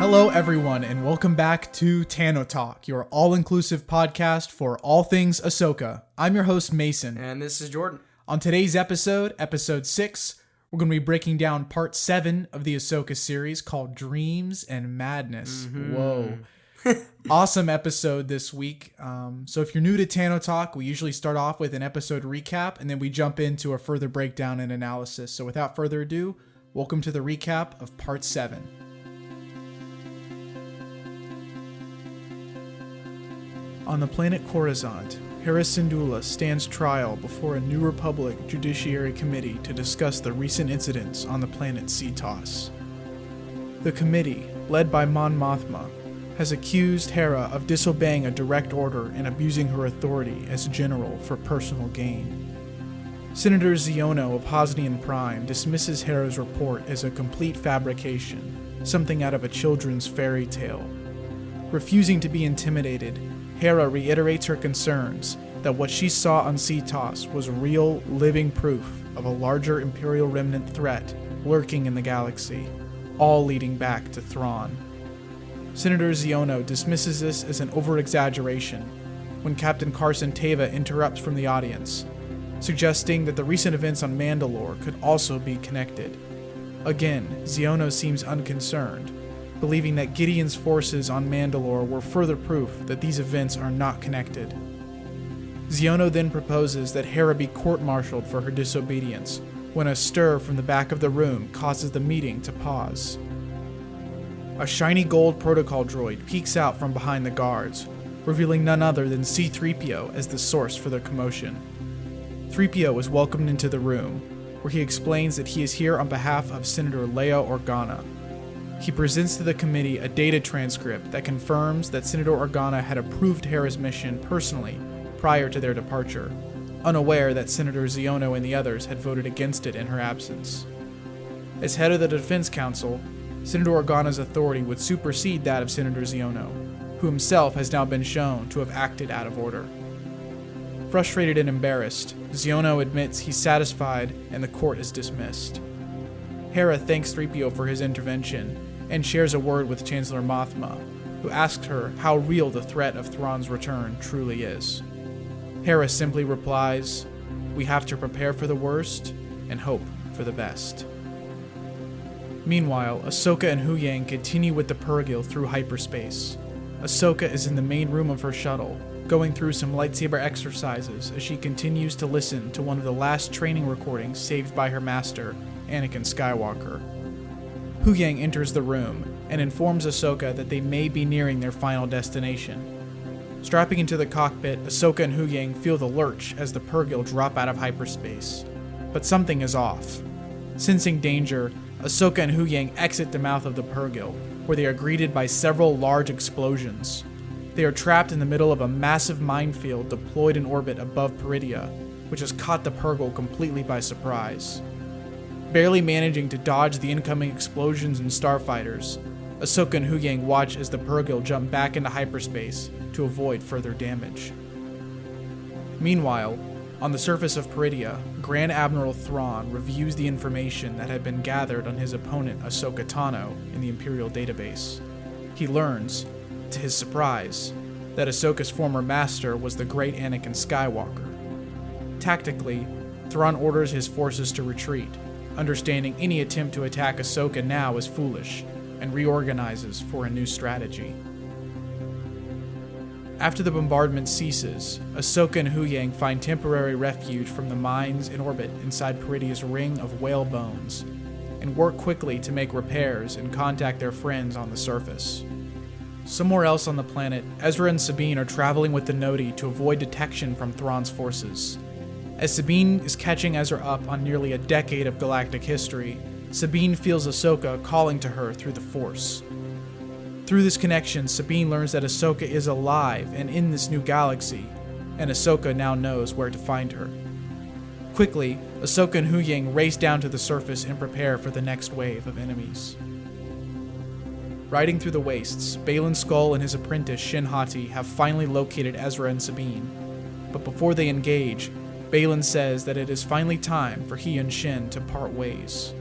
Hello everyone and welcome back to Tano Talk, your all-inclusive podcast for all things Ahsoka. I'm your host Mason. And this is Jordan. On today's episode 6, we're going to be breaking down part 7 of the Ahsoka series called Dreams and Madness. Whoa. Awesome episode this week. So if you're new to Tano Talk, we usually start off with an episode recap and then we jump into a further breakdown and analysis. So without further ado, welcome to the recap of part 7. On the planet Coruscant, Hera Syndulla stands trial before a New Republic Judiciary Committee to discuss the recent incidents on the planet Cetos. The committee, led by Mon Mothma, has accused Hera of disobeying a direct order and abusing her authority as general for personal gain. Senator Xiono of Hosnian Prime dismisses Hera's report as a complete fabrication, something out of a children's fairy tale. Refusing to be intimidated, Hera reiterates her concerns that what she saw on Cetos was real, living proof of a larger Imperial remnant threat lurking in the galaxy, all leading back to Thrawn. Senator Xiono dismisses this as an over-exaggeration when Captain Carson Teva interrupts from the audience, suggesting that the recent events on Mandalore could also be connected. Again, Xiono seems unconcerned, believing that Gideon's forces on Mandalore were further proof that these events are not connected. Xiono then proposes that Hera be court-martialed for her disobedience, when a stir from the back of the room causes the meeting to pause. A shiny gold protocol droid peeks out from behind the guards, revealing none other than C-3PO as the source for the commotion. 3PO is welcomed into the room, where he explains that he is here on behalf of Senator Leia Organa. He presents to the committee a data transcript that confirms that Senator Organa had approved Hera's mission personally prior to their departure, unaware that Senator Xiono and the others had voted against it in her absence. As head of the Defense Council, Senator Organa's authority would supersede that of Senator Xiono, who himself has now been shown to have acted out of order. Frustrated and embarrassed, Xiono admits he's satisfied and the court is dismissed. Hera thanks 3PO for his intervention and shares a word with Chancellor Mothma, who asks her how real the threat of Thrawn's return truly is. Hera simply replies, "We have to prepare for the worst and hope for the best." Meanwhile, Ahsoka and Huyang continue with the Purrgil through hyperspace. Ahsoka is in the main room of her shuttle, going through some lightsaber exercises as she continues to listen to one of the last training recordings saved by her master, Anakin Skywalker. Huyang enters the room and informs Ahsoka that they may be nearing their final destination. Strapping into the cockpit, Ahsoka and Huyang feel the lurch as the Purrgil drop out of hyperspace. But something is off. Sensing danger, Ahsoka and Huyang exit the mouth of the Purrgil, where they are greeted by several large explosions. They are trapped in the middle of a massive minefield deployed in orbit above Peridea, which has caught the Purrgil completely by surprise. Barely managing to dodge the incoming explosions and starfighters, Ahsoka and Huyang watch as the Purrgil jump back into hyperspace to avoid further damage. Meanwhile, on the surface of Peridea, Grand Admiral Thrawn reviews the information that had been gathered on his opponent Ahsoka Tano in the Imperial database. He learns, to his surprise, that Ahsoka's former master was the great Anakin Skywalker. Tactically, Thrawn orders his forces to retreat, understanding any attempt to attack Ahsoka now is foolish, and reorganizes for a new strategy. After the bombardment ceases, Ahsoka and Huyang find temporary refuge from the mines in orbit inside Peridea's ring of whale bones, and work quickly to make repairs and contact their friends on the surface. Somewhere else on the planet, Ezra and Sabine are traveling with the Noti to avoid detection from Thrawn's forces. As Sabine is catching Ezra up on nearly a decade of galactic history, Sabine feels Ahsoka calling to her through the Force. Through this connection, Sabine learns that Ahsoka is alive and in this new galaxy, and Ahsoka now knows where to find her. Quickly, Ahsoka and Huyang race down to the surface and prepare for the next wave of enemies. Riding through the wastes, Baylan Skoll and his apprentice Shin Hati have finally located Ezra and Sabine, but before they engage, Baylan says that it is finally time for he and Shin to part ways.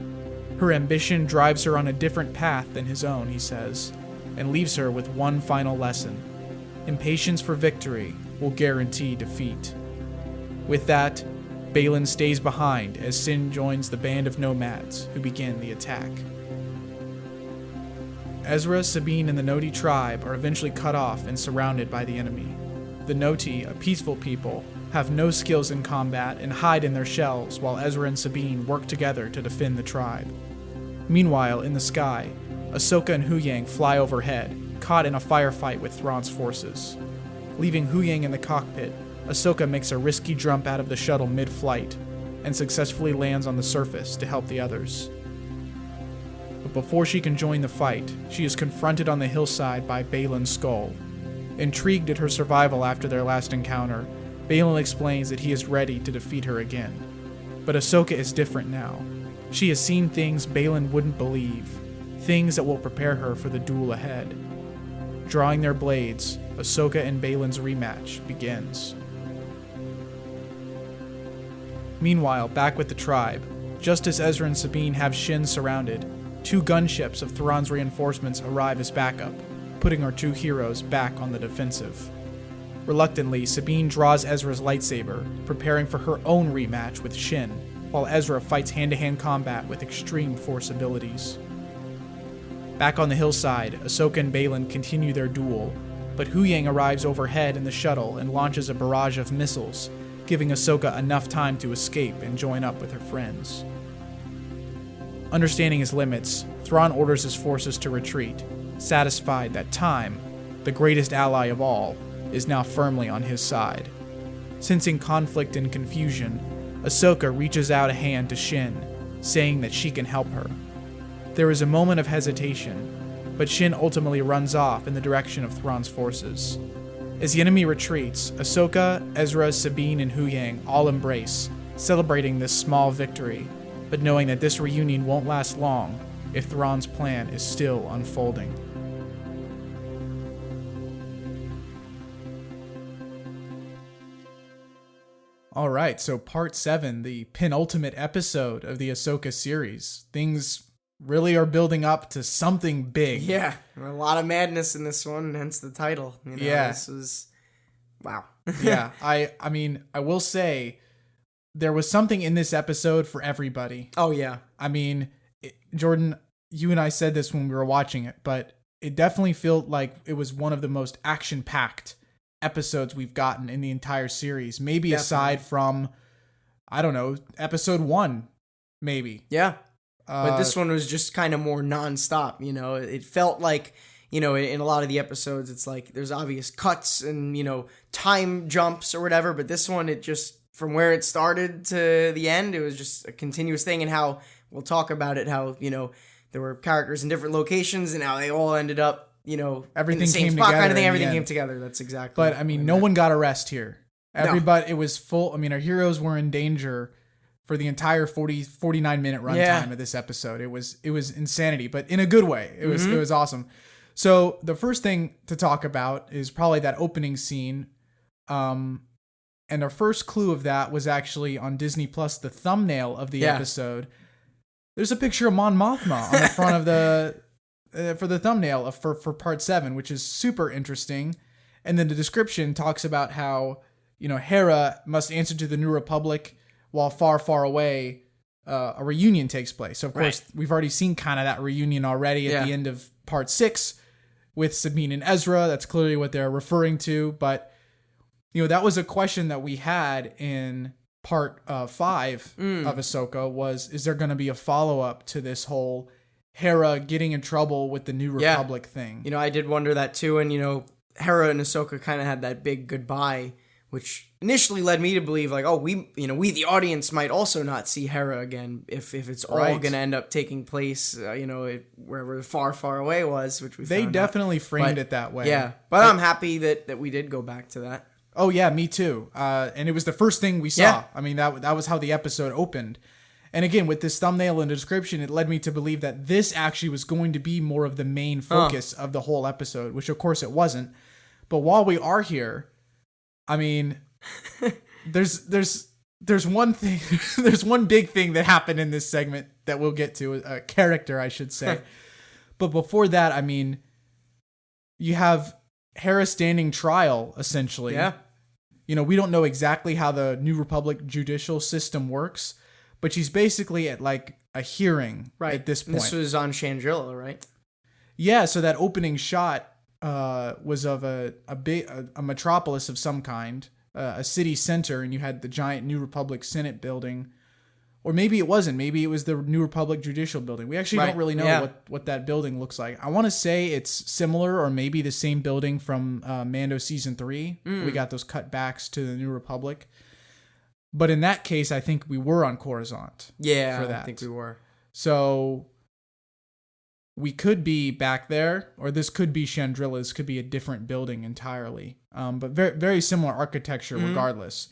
Her ambition drives her on a different path than his own, he says, and leaves her with one final lesson. Impatience for victory will guarantee defeat. With that, Baylan stays behind as Shin joins the band of nomads who begin the attack. Ezra, Sabine, and the Noti tribe are eventually cut off and surrounded by the enemy. The Noti, a peaceful people, have no skills in combat and hide in their shells while Ezra and Sabine work together to defend the tribe. Meanwhile, in the sky, Ahsoka and Huyang fly overhead, caught in a firefight with Thrawn's forces. Leaving Huyang in the cockpit, Ahsoka makes a risky jump out of the shuttle mid-flight and successfully lands on the surface to help the others. But before she can join the fight, she is confronted on the hillside by Baylan's skull. Intrigued at her survival after their last encounter, Baylan explains that he is ready to defeat her again. But Ahsoka is different now. She has seen things Baylan wouldn't believe, things that will prepare her for the duel ahead. Drawing their blades, Ahsoka and Baylan's rematch begins. Meanwhile, back with the tribe, just as Ezra and Sabine have Shin surrounded, 2 gunships of Thrawn's reinforcements arrive as backup, putting our 2 heroes back on the defensive. Reluctantly, Sabine draws Ezra's lightsaber, preparing for her own rematch with Shin, while Ezra fights hand-to-hand combat with extreme force abilities. Back on the hillside, Ahsoka and Baylan continue their duel, but Huyang arrives overhead in the shuttle and launches a barrage of missiles, giving Ahsoka enough time to escape and join up with her friends. Understanding his limits, Thrawn orders his forces to retreat, satisfied that time, the greatest ally of all, is now firmly on his side. Sensing conflict and confusion, Ahsoka reaches out a hand to Shin, saying that she can help her. There is a moment of hesitation, but Shin ultimately runs off in the direction of Thrawn's forces. As the enemy retreats, Ahsoka, Ezra, Sabine, and Huyang all embrace, celebrating this small victory, but knowing that this reunion won't last long if Thrawn's plan is still unfolding. All right, so part 7, the penultimate episode of the Ahsoka series. Things really are building up to something big. Yeah, a lot of madness in this one, hence the title. Yeah. This was, wow. Yeah, I mean, I will say there was something in this episode for everybody. Oh, yeah. I mean, Jordan, you and I said this when we were watching it, but it definitely felt like it was one of the most action-packed episodes we've gotten in the entire series. Maybe Definitely. Aside from, I don't know, episode 1, maybe. Yeah. But this one was just kind of more nonstop, It felt like, in a lot of the episodes, it's like there's obvious cuts and, time jumps or whatever. But this one, it just, from where it started to the end, it was just a continuous thing. And how, we'll talk about it, how, there were characters in different locations and how they all ended up, everything in the same came spot together kind of thing. in the Everything end. came together. That's exactly. But I mean, no one got a rest here. Everybody, It was full. I mean, our heroes were in danger for the entire 49-minute runtime of this episode. It was insanity, but in a good way. It was awesome. So the first thing to talk about is probably that opening scene. And our first clue of that was actually on Disney Plus, the thumbnail of the episode. There's a picture of Mon Mothma on the front of the for the thumbnail for part 7, which is super interesting. And then the description talks about how, Hera must answer to the New Republic while far, far away, a reunion takes place. So, of course, we've already seen kind of that reunion already at the end of part 6 with Sabine and Ezra. That's clearly what they're referring to. But, that was a question that we had in part 5 of Ahsoka was, is there going to be a follow-up to this whole Hera getting in trouble with the New Republic thing? I did wonder that too. And, Hera and Ahsoka kind of had that big goodbye, which initially led me to believe like, oh, we the audience might also not see Hera again if it's all going to end up taking place, wherever far, far away was, which they definitely framed it that way. Yeah. But I'm happy that we did go back to that. Oh yeah, me too. And it was the first thing we saw. Yeah. I mean, that was how the episode opened. And again, with this thumbnail and description, it led me to believe that this actually was going to be more of the main focus of the whole episode, which of course it wasn't. But while we are here, I mean, there's one thing, there's one big thing that happened in this segment that we'll get to, a character, I should say. But before that, I mean, you have Hera standing trial, essentially. Yeah. We don't know exactly how the New Republic judicial system works, but she's basically at like a hearing at this point. This was on Chandrilla, right? Yeah, so that opening shot was of a metropolis of some kind, a city center, and you had the giant New Republic Senate building. Or maybe it wasn't. Maybe it was the New Republic Judicial Building. We actually don't really know what that building looks like. I want to say it's similar or maybe the same building from Mando Season 3. We got those cutbacks to the New Republic. But in that case, I think we were on Coruscant. Yeah, for that. I think we were. So we could be back there, or this could be Chandrilla. This could be a different building entirely. But very, very similar architecture regardless.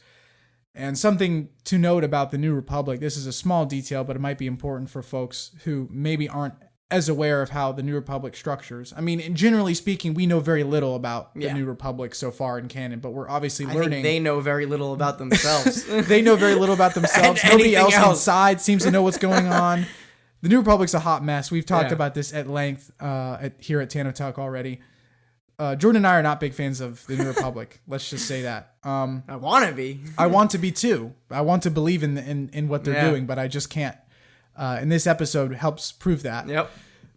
And something to note about the New Republic, this is a small detail, but it might be important for folks who maybe aren't as aware of how the New Republic structures. I mean, generally speaking, we know very little about the New Republic so far in canon, but we're obviously learning. I think they know very little about themselves. They know very little about themselves. Nobody else inside seems to know what's going on. The New Republic's a hot mess. We've talked about this at length here at Tano Talk already. Jordan and I are not big fans of the New Republic. Let's just say that. I want to be. I want to be too. I want to believe in what they're doing, but I just can't. And this episode helps prove that. Yep.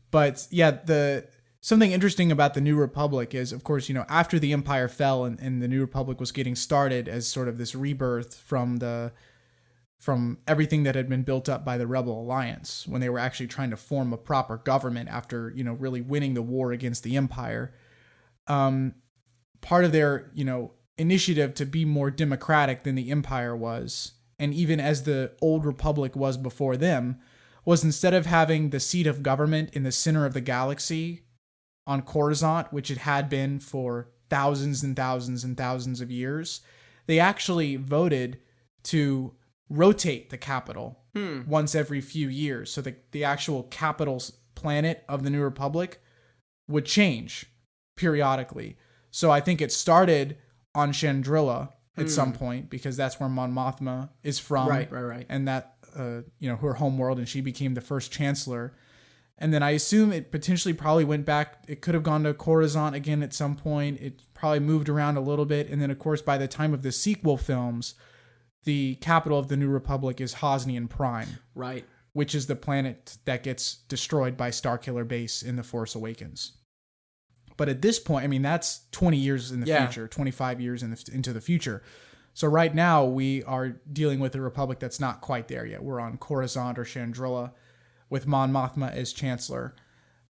But yeah, something interesting about the New Republic is, of course, after the Empire fell and the New Republic was getting started as sort of this rebirth from everything that had been built up by the Rebel Alliance, when they were actually trying to form a proper government after really winning the war against the Empire. Part of their, initiative to be more democratic than the Empire was, and even as the Old Republic was before them, was instead of having the seat of government in the center of the galaxy on Coruscant, which it had been for thousands and thousands and thousands of years, they actually voted to rotate the capital once every few years. So the actual capital planet of the New Republic would change periodically. So I think it started on Chandrilla at some point, because that's where Mon Mothma is from. Right. And that, her homeworld, and she became the first chancellor. And then I assume it potentially probably went back. It could have gone to Coruscant again at some point. It probably moved around a little bit. And then, of course, by the time of the sequel films, the capital of the New Republic is Hosnian Prime. Right. Which is the planet that gets destroyed by Starkiller Base in The Force Awakens. But at this point, I mean, that's 20 years in the future, 25 years into the future. So right now, we are dealing with a republic that's not quite there yet. We're on Coruscant or Chandrilla with Mon Mothma as chancellor.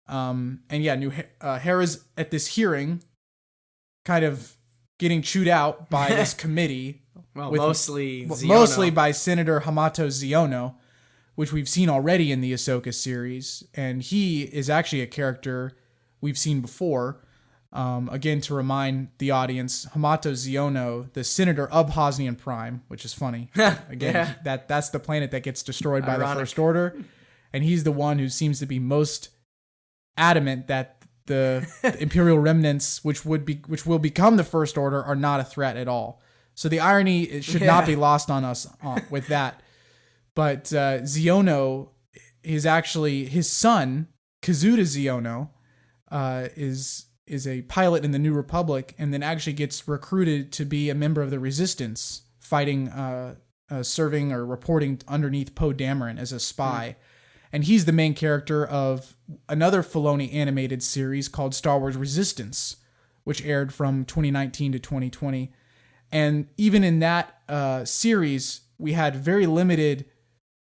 And yeah, Hera's at this hearing, kind of getting chewed out by this committee. Well, mostly by Senator Hamato Ziono, which we've seen already in the Ahsoka series. And he is actually a character we've seen before. Again, to remind the audience, Hamato Ziono, the senator of Hosnian Prime, which is funny. Again, that's the planet that gets destroyed by the First Order. And he's the one who seems to be most adamant that the Imperial remnants, which will become the First Order, are not a threat at all. So the irony should not be lost on us with that. But Ziono is actually his son, Kazuda Ziono, is a pilot in the New Republic, and then actually gets recruited to be a member of the Resistance, fighting, serving or reporting underneath Poe Dameron as a spy. And he's the main character of another Filoni animated series called Star Wars Resistance, which aired from 2019 to 2020. And even in that series, we had very limited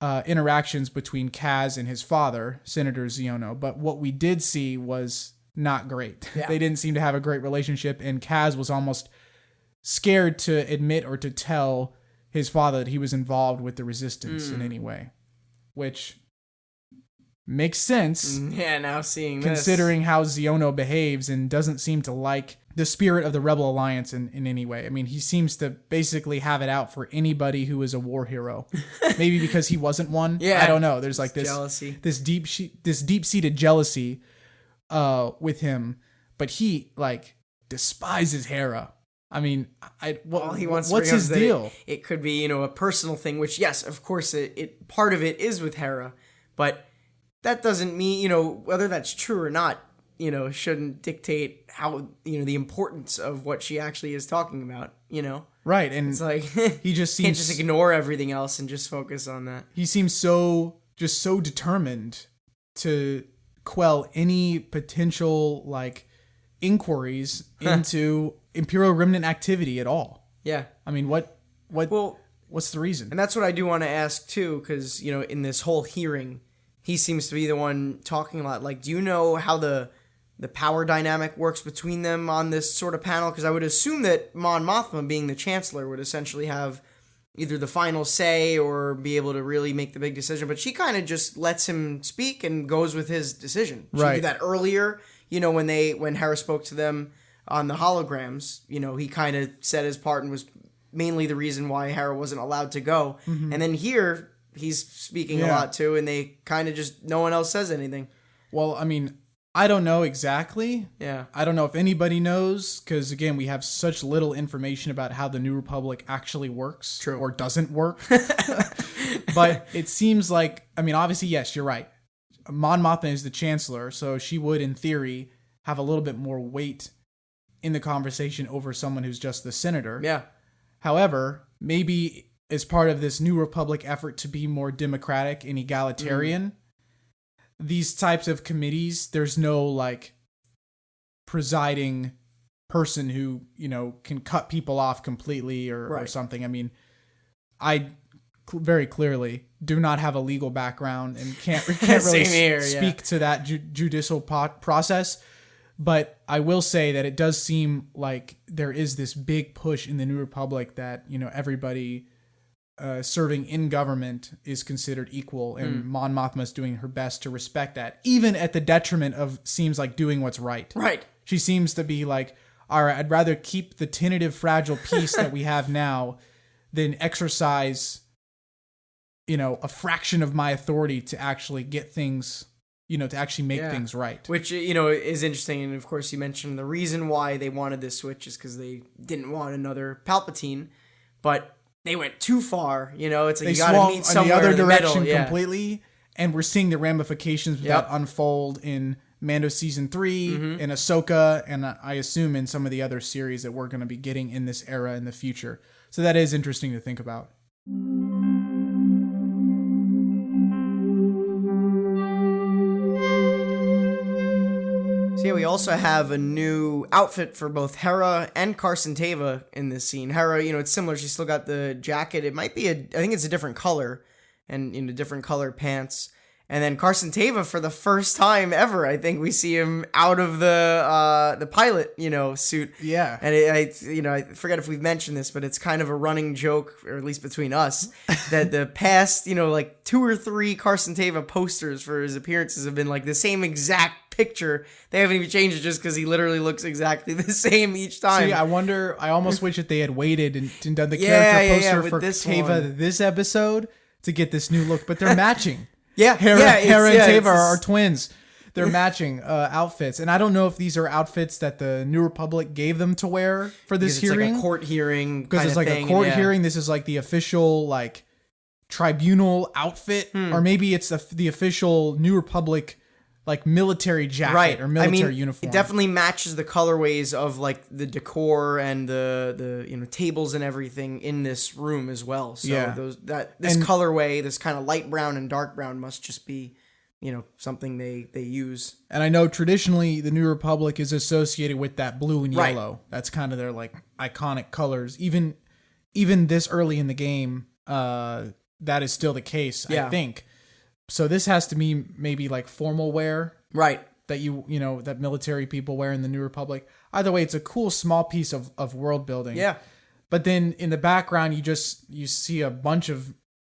interactions between Kaz and his father, Senator Ziono. But what we did see was not great. Yeah. They didn't seem to have a great relationship, and Kaz was almost scared to admit or to tell his father that he was involved with the Resistance in any way, which makes sense. Yeah, now seeing considering how Ziono behaves and doesn't seem to like the spirit of the Rebel Alliance in any way. I mean, he seems to basically have it out for anybody who is a war hero. Maybe because he wasn't one. Yeah, I don't know. There's like this jealousy, this deep-seated jealousy with him, but he despises Hera. I mean, all he wants what's his deal? It could be, a personal thing, which yes, of course, it part of it is with Hera, but that doesn't mean, whether that's true or not, shouldn't dictate how, the importance of what she actually is talking about, Right, and it's like he just can't seems just ignore everything else and just focus on that. He seems so determined to quell any potential like inquiries into Imperial Remnant activity at all. Yeah. I mean, what's the reason? And that's what I do want to ask too, because in this whole hearing, he seems to be the one talking a lot. Like, do you know how the power dynamic works between them on this sort of panel? Because I would assume that Mon Mothma, being the Chancellor, would essentially have either the final say or be able to really make the big decision. But she kind of just lets him speak and goes with his decision. She did that earlier, when Hera spoke to them on the holograms. He kind of said his part and was mainly the reason why Hera wasn't allowed to go. Mm-hmm. And then here, he's speaking a lot too, and they kind of just, no one else says anything. Well, I mean, I don't know exactly. Yeah. I don't know if anybody knows, because again, we have such little information about how the New Republic actually works. True. Or doesn't work. But it seems like, I mean, obviously, yes, you're right. Mon Mothma is the Chancellor, so she would, in theory, have a little bit more weight in the conversation over someone who's just the senator. Yeah. However, maybe as part of this New Republic effort to be more democratic and egalitarian, these types of committees, there's no like presiding person who, can cut people off completely or something. I mean, I very clearly do not have a legal background and can't really speak to that judicial process. But I will say that it does seem like there is this big push in the New Republic that, everybody serving in government is considered equal, and Mon Mothma is doing her best to respect that, even at the detriment of seems like doing what's right. Right. She seems to be like, all right, I'd rather keep the tentative fragile peace that we have now than exercise, a fraction of my authority to actually get things, to actually make things right. Which, is interesting. And of course, you mentioned the reason why they wanted this switch is because they didn't want another Palpatine, but they went too far, it's like they you gotta meet somewhere in the other in the direction middle, completely, and we're seeing the ramifications of that unfold in Mando Season 3, in Ahsoka, and I assume in some of the other series that we're going to be getting in this era in the future. So that is interesting to think about. So yeah, we also have a new outfit for both Hera and Carson Teva in this scene. Hera, it's similar. She's still got the jacket. It might be I think it's a different color, and different color pants. And then Carson Teva, for the first time ever, I think we see him out of the pilot, suit. Yeah. And I forget if we've mentioned this, but it's kind of a running joke, or at least between us, that the past, like 2 or 3 Carson Teva posters for his appearances have been like the same exact picture. They haven't even changed it just because he literally looks exactly the same each time. See, I almost wish that they had waited and done the character poster for Teva this episode to get this new look, but they're matching. Yeah, Hera and Teva are twins. They're matching outfits. And I don't know if these are outfits that the New Republic gave them to wear for this hearing. It's like a court hearing. Because it's like a court hearing. This is like the official like tribunal outfit. Or maybe it's the official New Republic like military jacket or military uniform. It definitely matches the colorways of like the decor and the tables and everything in this room as well. So this colorway, this kind of light brown and dark brown, must just be something they use. And I know traditionally the New Republic is associated with that blue and yellow. That's kind of their like iconic colors. Even this early in the game, that is still the case. I think. So this has to be maybe like formal wear, right? That that military people wear in the New Republic. Either way, it's a cool small piece of world building. Yeah. But then in the background, you see a bunch of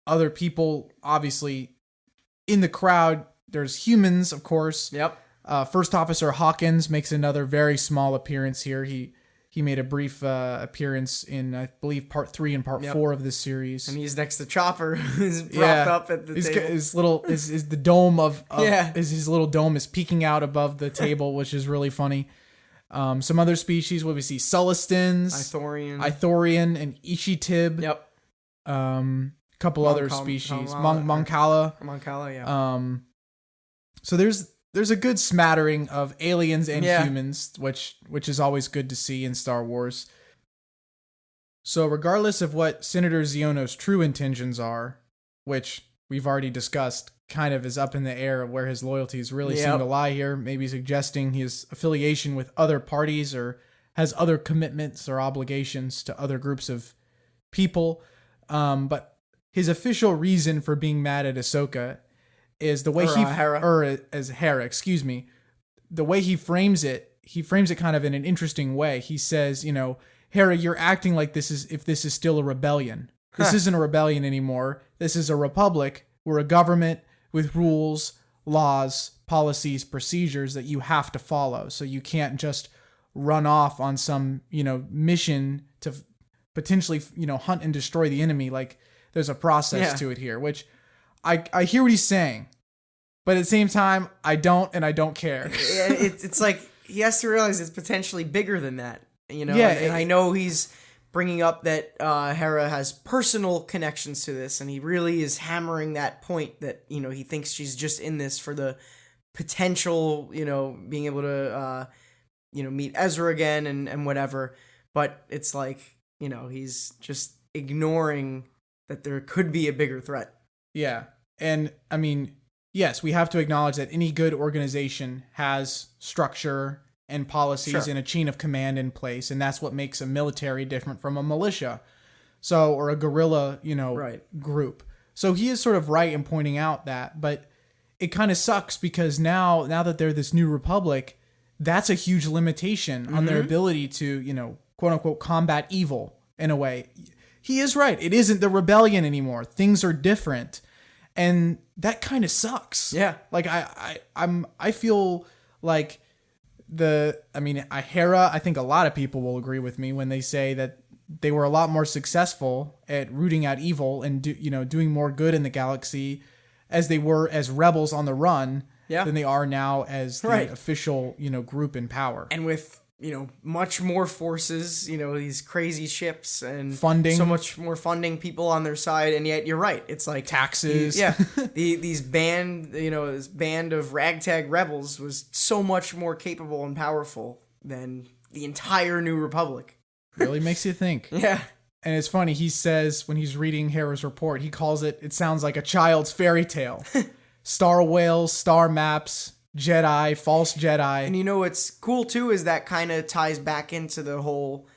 other people. Obviously, in the crowd, there's humans, of course. Yep. First Officer Hawkins makes another very small appearance here. He made a brief appearance in, I believe, part 3 and part 4 of this series. And he's next to Chopper, who's propped up at the table. His little dome is peeking out above the table, which is really funny. Some other species, what we see, Sulistans, Ithorian, and Ishitib. Yep. Couple other species, Moncala. Moncala, yeah. So there's there's a good smattering of aliens and Yeah. humans, which is always good to see in Star Wars. So regardless of what Senator Ziono's true intentions are, which we've already discussed, kind of is up in the air of where his loyalties really seem to lie here, maybe suggesting his affiliation with other parties or has other commitments or obligations to other groups of people. But his official reason for being mad at Ahsoka is the way Hera, excuse me, the way he frames it kind of in an interesting way. He says, Hera, you're acting like this is still a rebellion. This isn't a rebellion anymore. This is a republic. We're a government with rules, laws, policies, procedures that you have to follow. So you can't just run off on some, mission to potentially, hunt and destroy the enemy. Like there's a process to it here, which I hear what he's saying, but at the same time, I don't care. It's like he has to realize it's potentially bigger than that. Yeah, and I know he's bringing up that Hera has personal connections to this, and he really is hammering that point that, he thinks she's just in this for the potential, being able to, meet Ezra again and whatever. But it's like, he's just ignoring that there could be a bigger threat. Yeah. And I mean, yes, we have to acknowledge that any good organization has structure and policies and a chain of command in place, and that's what makes a military different from a militia, or a guerrilla, group. So he is sort of right in pointing out that, but it kind of sucks because now that they're this new republic, that's a huge limitation on their ability to, quote unquote, combat evil in a way. He is right. It isn't the rebellion anymore. Things are different, and that kind of sucks. Yeah. Like I feel like Hera, I think a lot of people will agree with me when they say that they were a lot more successful at rooting out evil and doing more good in the galaxy as they were as rebels on the run than they are now as the official, group in power. And with, much more forces, these crazy ships and funding, so much more funding, people on their side. And yet you're right. It's like taxes. This band of ragtag rebels was so much more capable and powerful than the entire New Republic. Really makes you think. Yeah. And it's funny, he says when he's reading Hera's report, he calls it sounds like a child's fairy tale. Star whales, star maps, Jedi, false Jedi. And what's cool too is that kind of ties back into the whole,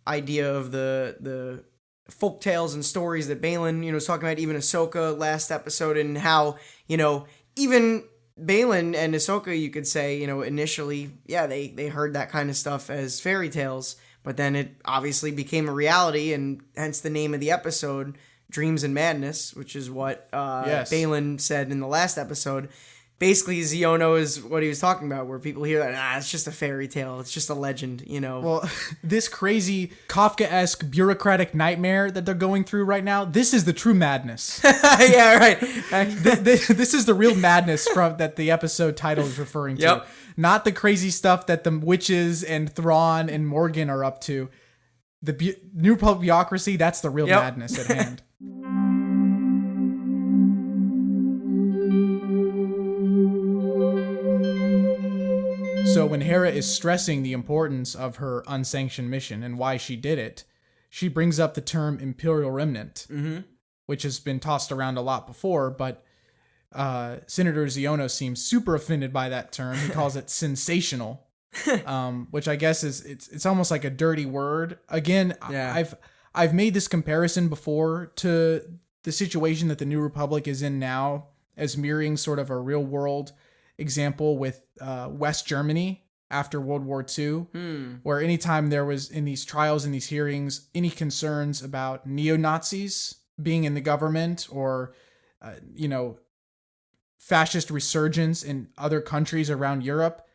idea of the folk tales and stories that Baylan, was talking about, even Ahsoka last episode, and how, even Baylan and Ahsoka, you could say, initially, they heard that kind of stuff as fairy tales, but then it obviously became a reality, and hence the name of the episode, Dreams and Madness, which is what Baylan said in the last episode. Basically, Ziono is what he was talking about, where people hear that, it's just a fairy tale, it's just a legend, Well, this crazy Kafka-esque bureaucratic nightmare that they're going through right now, this is the true madness. Yeah, right. This is the real madness that the episode title is referring to. Yep. Not the crazy stuff that the witches and Thrawn and Morgan are up to. The New Republic bureaucracy, that's the real madness at hand. So when Hera is stressing the importance of her unsanctioned mission and why she did it, she brings up the term Imperial Remnant, which has been tossed around a lot before, but Senator Ziono seems super offended by that term. He calls it sensational, which I guess it's almost like a dirty word. Again, I've made this comparison before to the situation that the New Republic is in now as mirroring sort of a real world example with West Germany after World War II, where anytime there was in these trials and these hearings, any concerns about neo-Nazis being in the government or, fascist resurgence in other countries around Europe,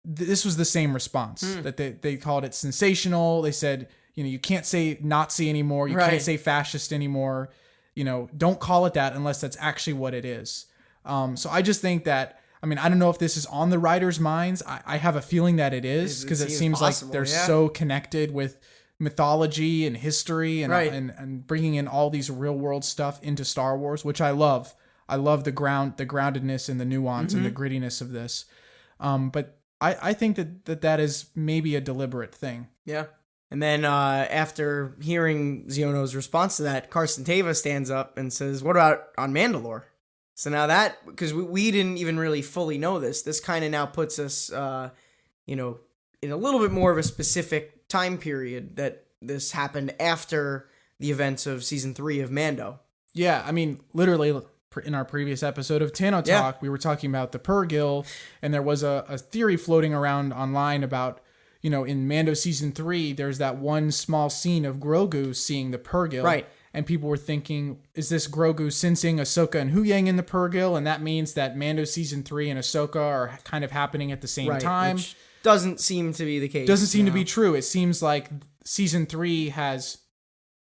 this was the same response, that they called it sensational. They said, you can't say Nazi anymore. You can't say fascist anymore. Don't call it that unless that's actually what it is. So I just think that, I don't know if this is on the writers' minds. I have a feeling that it is, because it seems possible, like they're so connected with mythology and history and bringing in all these real world stuff into Star Wars, which I love. I love the groundedness and the nuance and the grittiness of this. But I think that is maybe a deliberate thing. Yeah. And then after hearing Xiono's response to that, Carson Teva stands up and says, what about on Mandalore? So now that, because we didn't even really fully know this kind of now puts us, in a little bit more of a specific time period that this happened after the events of season 3 of Mando. Yeah, I mean, literally in our previous episode of Tano Talk, we were talking about the Purrgil, and there was a theory floating around online about, in Mando season 3, there's that one small scene of Grogu seeing the Purrgil. Right. And people were thinking, is this Grogu sensing Ahsoka and Huyang in the Purrgil? And that means that Mando season 3 and Ahsoka are kind of happening at the same time. Which doesn't seem to be the case. Doesn't seem to be true. It seems like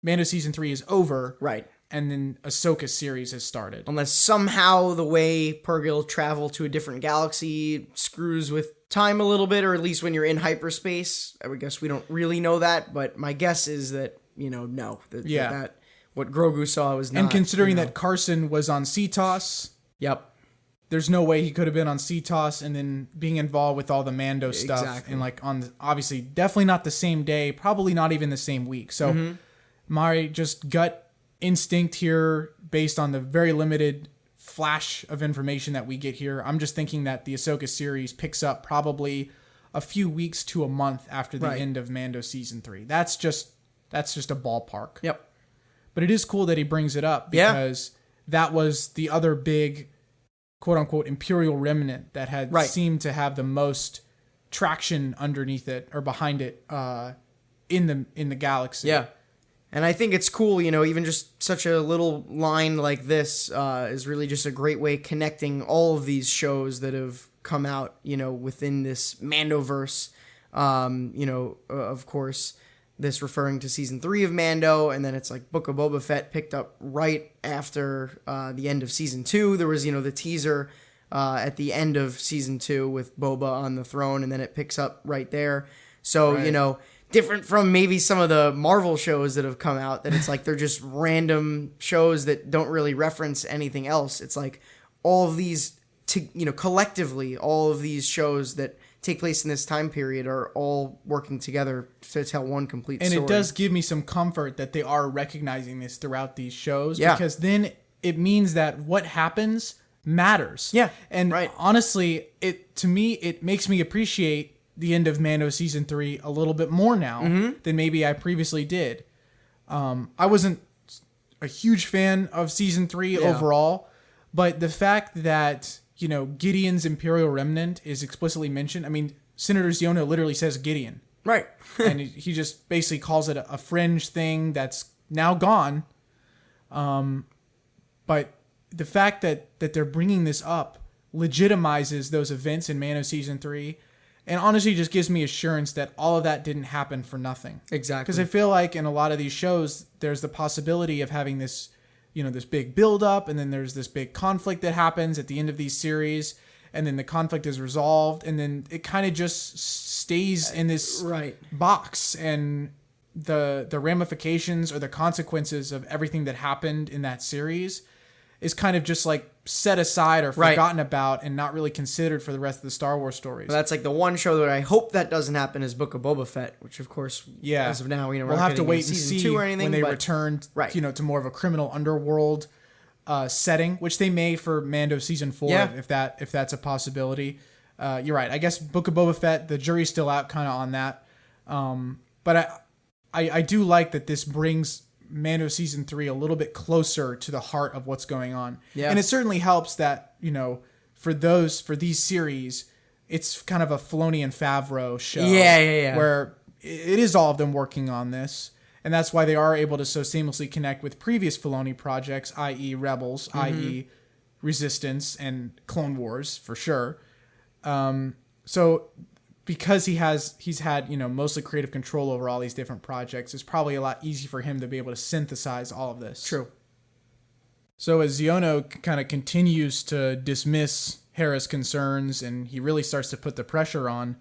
Mando season 3 is over. Right. And then Ahsoka's series has started. Unless somehow the way Purrgil travel to a different galaxy screws with time a little bit, or at least when you're in hyperspace. I would guess we don't really know that, but my guess is that, no. That what Grogu saw was not. And considering that Carson was on CTOS. Yep. There's no way he could have been on CTOS and then being involved with all the Mando stuff. Exactly. And obviously definitely not the same day, probably not even the same week. So my just gut instinct here, based on the very limited flash of information that we get here, I'm just thinking that the Ahsoka series picks up probably a few weeks to a month after the end of Mando season 3. That's just a ballpark. Yep. But it is cool that he brings it up, because that was the other big quote unquote Imperial remnant that had seemed to have the most traction underneath it or behind it in the galaxy. Yeah. And I think it's cool, even just such a little line like this is really just a great way connecting all of these shows that have come out, within this Mandoverse. Of course, this referring to season 3 of Mando, and then it's like Book of Boba Fett picked up right after the end of season 2. There was, the teaser at the end of season 2 with Boba on the throne, and then it picks up right there. So, different from maybe some of the Marvel shows that have come out, that it's like they're just random shows that don't really reference anything else. It's like all of these, collectively, all of these shows that take place in this time period are all working together to tell one complete story. And it does give me some comfort that they are recognizing this throughout these shows, because then it means that what happens matters. Yeah. And honestly, to me, it makes me appreciate the end of Mando season 3 a little bit more now than maybe I previously did. I wasn't a huge fan of season 3 overall, but the fact that, Gideon's Imperial Remnant is explicitly mentioned. I mean, Senator Xiono literally says Gideon. Right. And he just basically calls it a fringe thing that's now gone. But the fact that they're bringing this up legitimizes those events in Mando season 3. And honestly, just gives me assurance that all of that didn't happen for nothing. Exactly. Because I feel like in a lot of these shows, there's the possibility of having this, this big build-up, and then there's this big conflict that happens at the end of these series, and then the conflict is resolved, and then it kind of just stays in this box, and the ramifications or the consequences of everything that happened in that series is kind of just like set aside or forgotten about and not really considered for the rest of the Star Wars stories. Well, that's like the one show that I hope that doesn't happen is Book of Boba Fett, which of course, as of now, we'll have to wait and see or anything, when they return, to more of a criminal underworld setting, which they may for Mando season 4, if that's a possibility. You're right. I guess Book of Boba Fett, the jury's still out kind of on that. But I do like that this brings Mando season 3 a little bit closer to the heart of what's going on. Yeah. And it certainly helps that, for these series, it's kind of a Filoni and Favreau show. Yeah. Where it is all of them working on this. And that's why they are able to so seamlessly connect with previous Filoni projects, i.e. Rebels, i.e. Resistance, and Clone Wars, for sure. So because he's had, mostly creative control over all these different projects, it's probably a lot easier for him to be able to synthesize all of this. True. So as Xiono kind of continues to dismiss Hera's concerns and he really starts to put the pressure on,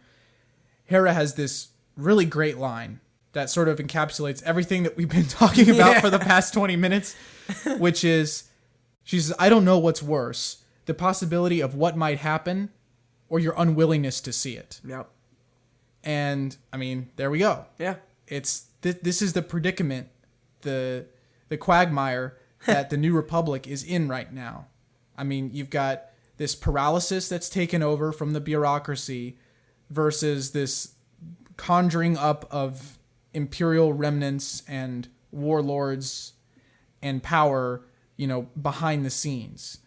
Hera has this really great line that sort of encapsulates everything that we've been talking about for the past 20 minutes, which is, She says, I don't know what's worse, the possibility of what might happen or your unwillingness to see it. Yep. And, I mean, there we go. Yeah. This is the predicament, the quagmire that the New Republic is in right now. I mean, you've got this paralysis that's taken over from the bureaucracy versus this conjuring up of imperial remnants and warlords and power, behind the scenes.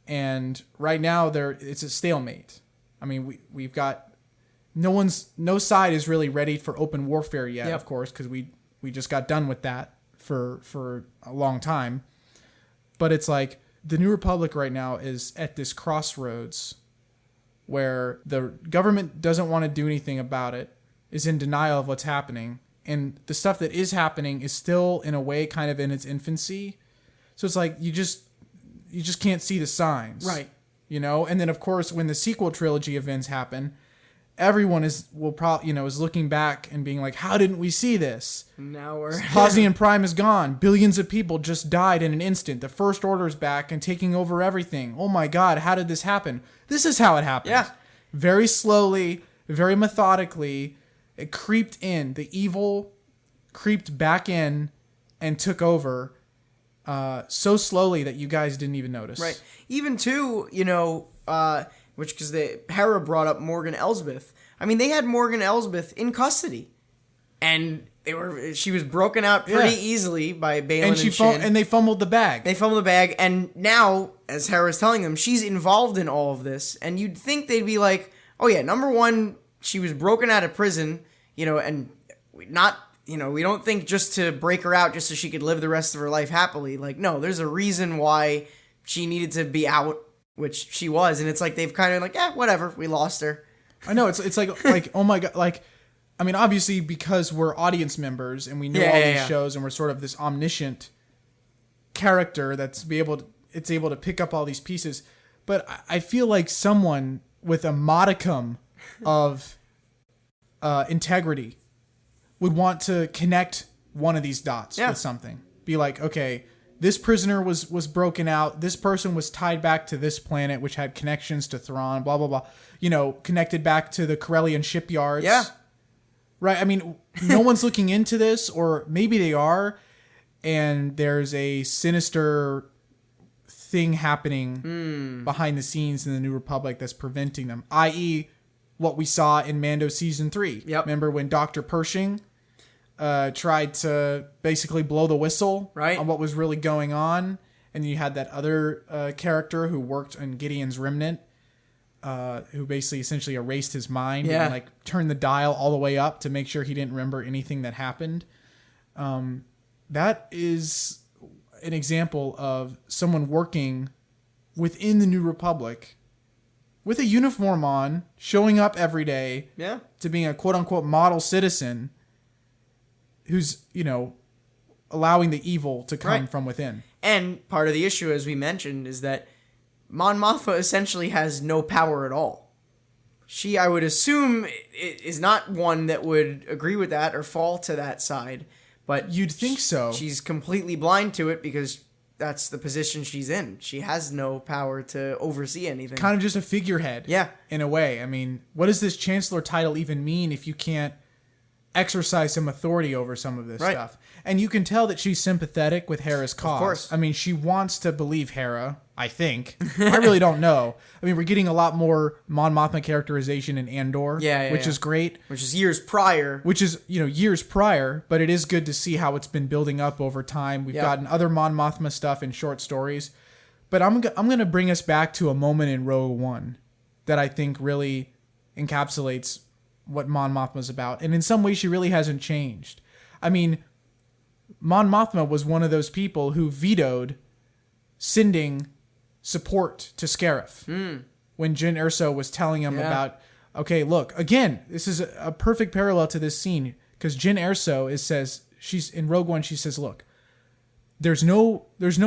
And right now it's a stalemate. I mean, we've got no side is really ready for open warfare yet, of course, because we just got done with that for a long time. But it's like the New Republic right now is at this crossroads where the government doesn't want to do anything about it, is in denial of what's happening, and the stuff that is happening is still in a way kind of in its infancy. So it's like you just can't see the signs. Right. And then of course when the sequel trilogy events happen, everyone is looking back and being like, how didn't we see this? Now we're Hosnian Prime is gone. Billions of people just died in an instant. The First Order's back and taking over everything. Oh my God, how did this happen? This is how it happened. Yeah. Very slowly, very methodically, it creeped in. The evil creeped back in and took over so slowly that you guys didn't even notice. Right. Even too, because Hera brought up Morgan Elsbeth. I mean, they had Morgan Elsbeth in custody, and she was broken out pretty easily by Baylan and Shin. And they fumbled the bag. They fumbled the bag, and now, as Hera's telling them, she's involved in all of this, and you'd think they'd be like, oh yeah, number one, she was broken out of prison, and not, we don't think just to break her out just so she could live the rest of her life happily. Like, no, there's a reason why she needed to be out, which she was, and it's like they've kind of like, whatever, we lost her. I know, it's like oh my God, like, I mean, obviously because we're audience members and we know all these shows and we're sort of this omniscient character that's able to pick up all these pieces, but I feel like someone with a modicum of integrity would want to connect one of these dots with something. Be like, okay, this prisoner was broken out. This person was tied back to this planet, which had connections to Thrawn, blah, blah, blah. Connected back to the Corellian shipyards. Yeah. Right? I mean, no one's looking into this, or maybe they are, and there's a sinister thing happening behind the scenes in the New Republic that's preventing them, i.e., what we saw in Mando Season 3. Yep. Remember when Dr. Pershing tried to basically blow the whistle on what was really going on, and you had that other character who worked on Gideon's remnant, who basically essentially erased his mind and like turned the dial all the way up to make sure he didn't remember anything that happened. That is an example of someone working within the New Republic with a uniform on, showing up every day to being a quote-unquote model citizen who's, allowing the evil to come from within. And part of the issue, as we mentioned, is that Mon Mothma essentially has no power at all. She, I would assume, is not one that would agree with that or fall to that side. But you'd think so. She's completely blind to it because that's the position she's in. She has no power to oversee anything. Kind of just a figurehead. Yeah. In a way. I mean, what does this chancellor title even mean if you can't exercise some authority over some of this stuff? And you can tell that she's sympathetic with Hera's cause. Of course. I mean, she wants to believe Hera, I think. I really don't know. I mean, we're getting a lot more Mon Mothma characterization in Andor, which is great. Which is years prior. Years prior, but it is good to see how it's been building up over time. We've gotten other Mon Mothma stuff in short stories. But I'm going to bring us back to a moment in Rogue One that I think really encapsulates what Mon Mothma's about. And in some ways, she really hasn't changed. I mean, Mon Mothma was one of those people who vetoed sending support to Scarif when Jyn Erso was telling him about, okay, look, again, this is a perfect parallel to this scene, because Jyn Erso says, she's in Rogue One, she says, look, there's no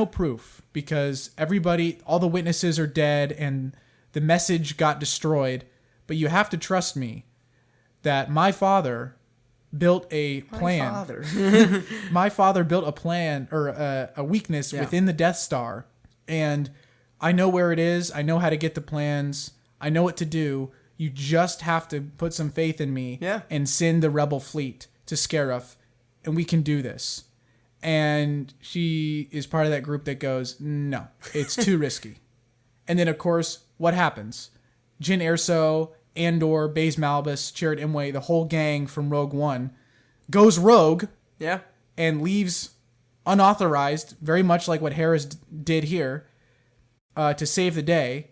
proof because all the witnesses are dead and the message got destroyed, but you have to trust me that my father built a plan. My father built a plan or a weakness within the Death Star And I know where it is. I know how to get the plans. I know what to do. You just have to put some faith in me and send the rebel fleet to Scarif, and we can do this. And she is part of that group that goes, no, it's too risky. And then, of course, what happens? Jyn Erso, Andor, Baze Malbus, Chirrut Imwe, the whole gang from Rogue One goes rogue and leaves unauthorized, very much like what Hera's did here, to save the day.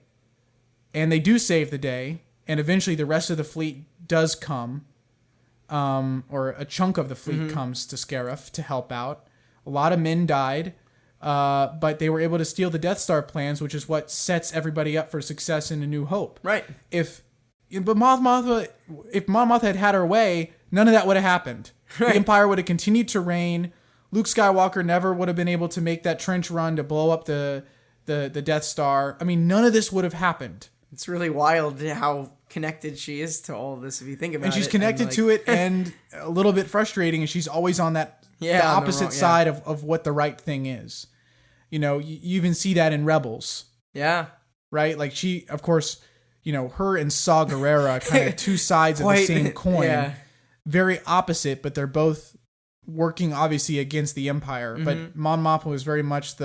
And they do save the day, and eventually the rest of the fleet does come, or a chunk of the fleet comes to Scarif to help out. A lot of men died, but they were able to steal the Death Star plans, which is what sets everybody up for success in A New Hope. Right. If Mon Mothma had her way, none of that would have happened. Right. The Empire would have continued to reign. Luke Skywalker never would have been able to make that trench run to blow up the Death Star. I mean, none of this would have happened. It's really wild how connected she is to all of this, if you think about it. And she's connected to it, and a little bit frustrating, and she's always on that the opposite side of what the right thing is. You know, you even see that in Rebels. Yeah. Right? Like she, of course, you know, her and Saw Gerrera, kind of two sides of the same coin. Yeah. Very opposite, but they're both working, obviously, against the Empire. But Mon Mothma was very much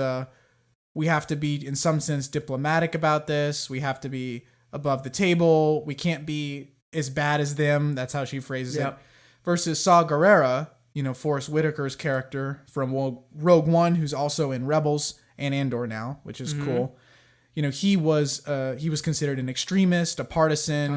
we have to be, in some sense, diplomatic about this. We have to be above the table. We can't be as bad as them. That's how she phrases it. Versus Saw Gerrera, you know, Forrest Whitaker's character from Rogue One, who's also in Rebels and Andor now, which is cool. You know, he was considered an extremist, a partisan.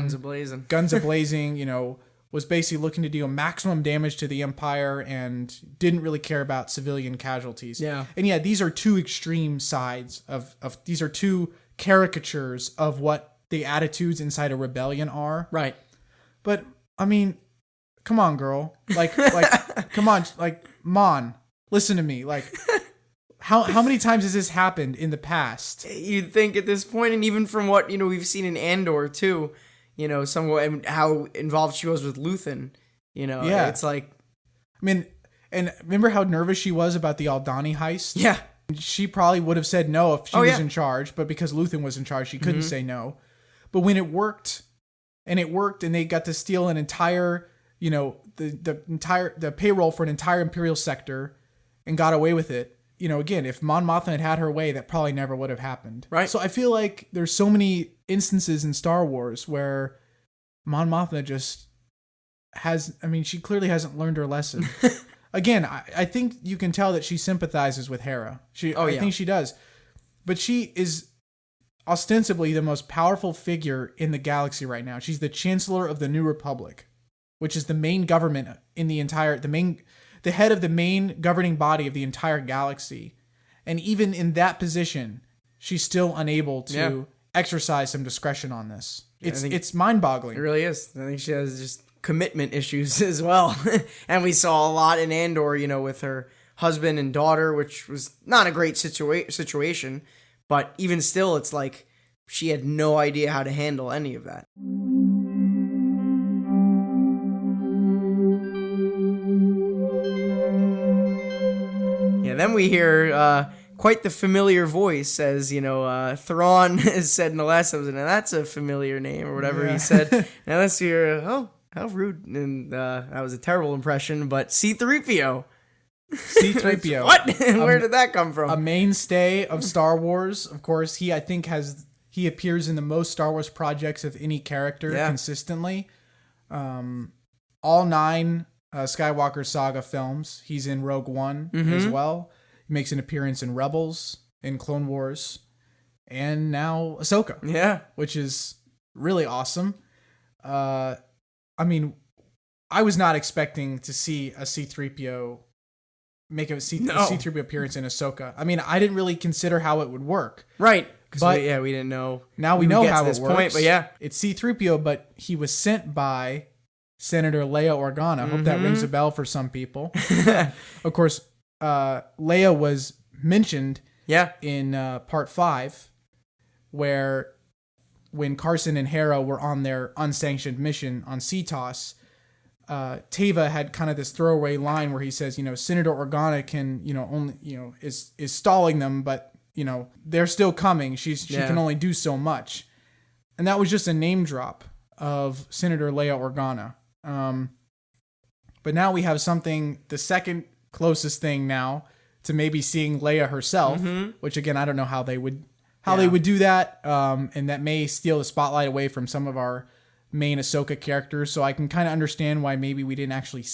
Guns a-blazing, you know, was basically looking to deal maximum damage to the Empire and didn't really care about civilian casualties. Yeah. And these are two extreme sides of these are two caricatures of what the attitudes inside a rebellion are. Right. But I mean, come on, girl. Like come on, like Mon, listen to me. Like how many times has this happened in the past? You'd think at this point, and even from what, you know, we've seen in Andor too, you know, and how involved she was with Luthen, you know, it's like, I mean, and remember how nervous she was about the Aldhani heist? Yeah. She probably would have said no if she was in charge, but because Luthen was in charge, she couldn't say no. But when it worked, and they got to steal an entire, you know, the payroll for an entire Imperial sector and got away with it. You know, again, if Mon Mothma had had her way, that probably never would have happened. Right. So I feel like there's so many instances in Star Wars where Mon Mothma just she clearly hasn't learned her lesson. Again, I think you can tell that she sympathizes with Hera. I think she does. But she is ostensibly the most powerful figure in the galaxy right now. She's the Chancellor of the New Republic, which is the main government in the head of the main governing body of the entire galaxy. And even in that position, she's still unable to exercise some discretion on this. It's mind-boggling. It really is. I think she has just commitment issues as well. And we saw a lot in Andor, you know, with her husband and daughter, which was not a great situation. But even still, it's like she had no idea how to handle any of that. Then we hear quite the familiar voice as, you know, Thrawn has said in the last episode, and that's a familiar name or whatever he said. Now let's hear, how rude. And that was a terrible impression, but C-3PO. C-3PO. What? Where did that come from? A mainstay of Star Wars. Of course, he appears in the most Star Wars projects of any character consistently. All 9 Skywalker Saga films. He's in Rogue One as well. He makes an appearance in Rebels, in Clone Wars, and now Ahsoka. Yeah. Which is really awesome. I mean, I was not expecting to see a C-3PO make a C-3PO appearance in Ahsoka. I mean, I didn't really consider how it would work. Right. But we didn't know. Now we know how it works. But it's C-3PO, but he was sent by Senator Leia Organa. I hope that rings a bell for some people. Of course, Leia was mentioned in part 5, where when Carson and Hera were on their unsanctioned mission on CTOS, Teva had kind of this throwaway line where he says, you know, Senator Organa can, you know, only, you know, is stalling them, but they're still coming. She can only do so much. And that was just a name drop of Senator Leia Organa. But now we have something, the second closest thing now to maybe seeing Leia herself, which again, I don't know how they would do that. And that may steal the spotlight away from some of our main Ahsoka characters. So I can kind of understand why maybe we didn't actually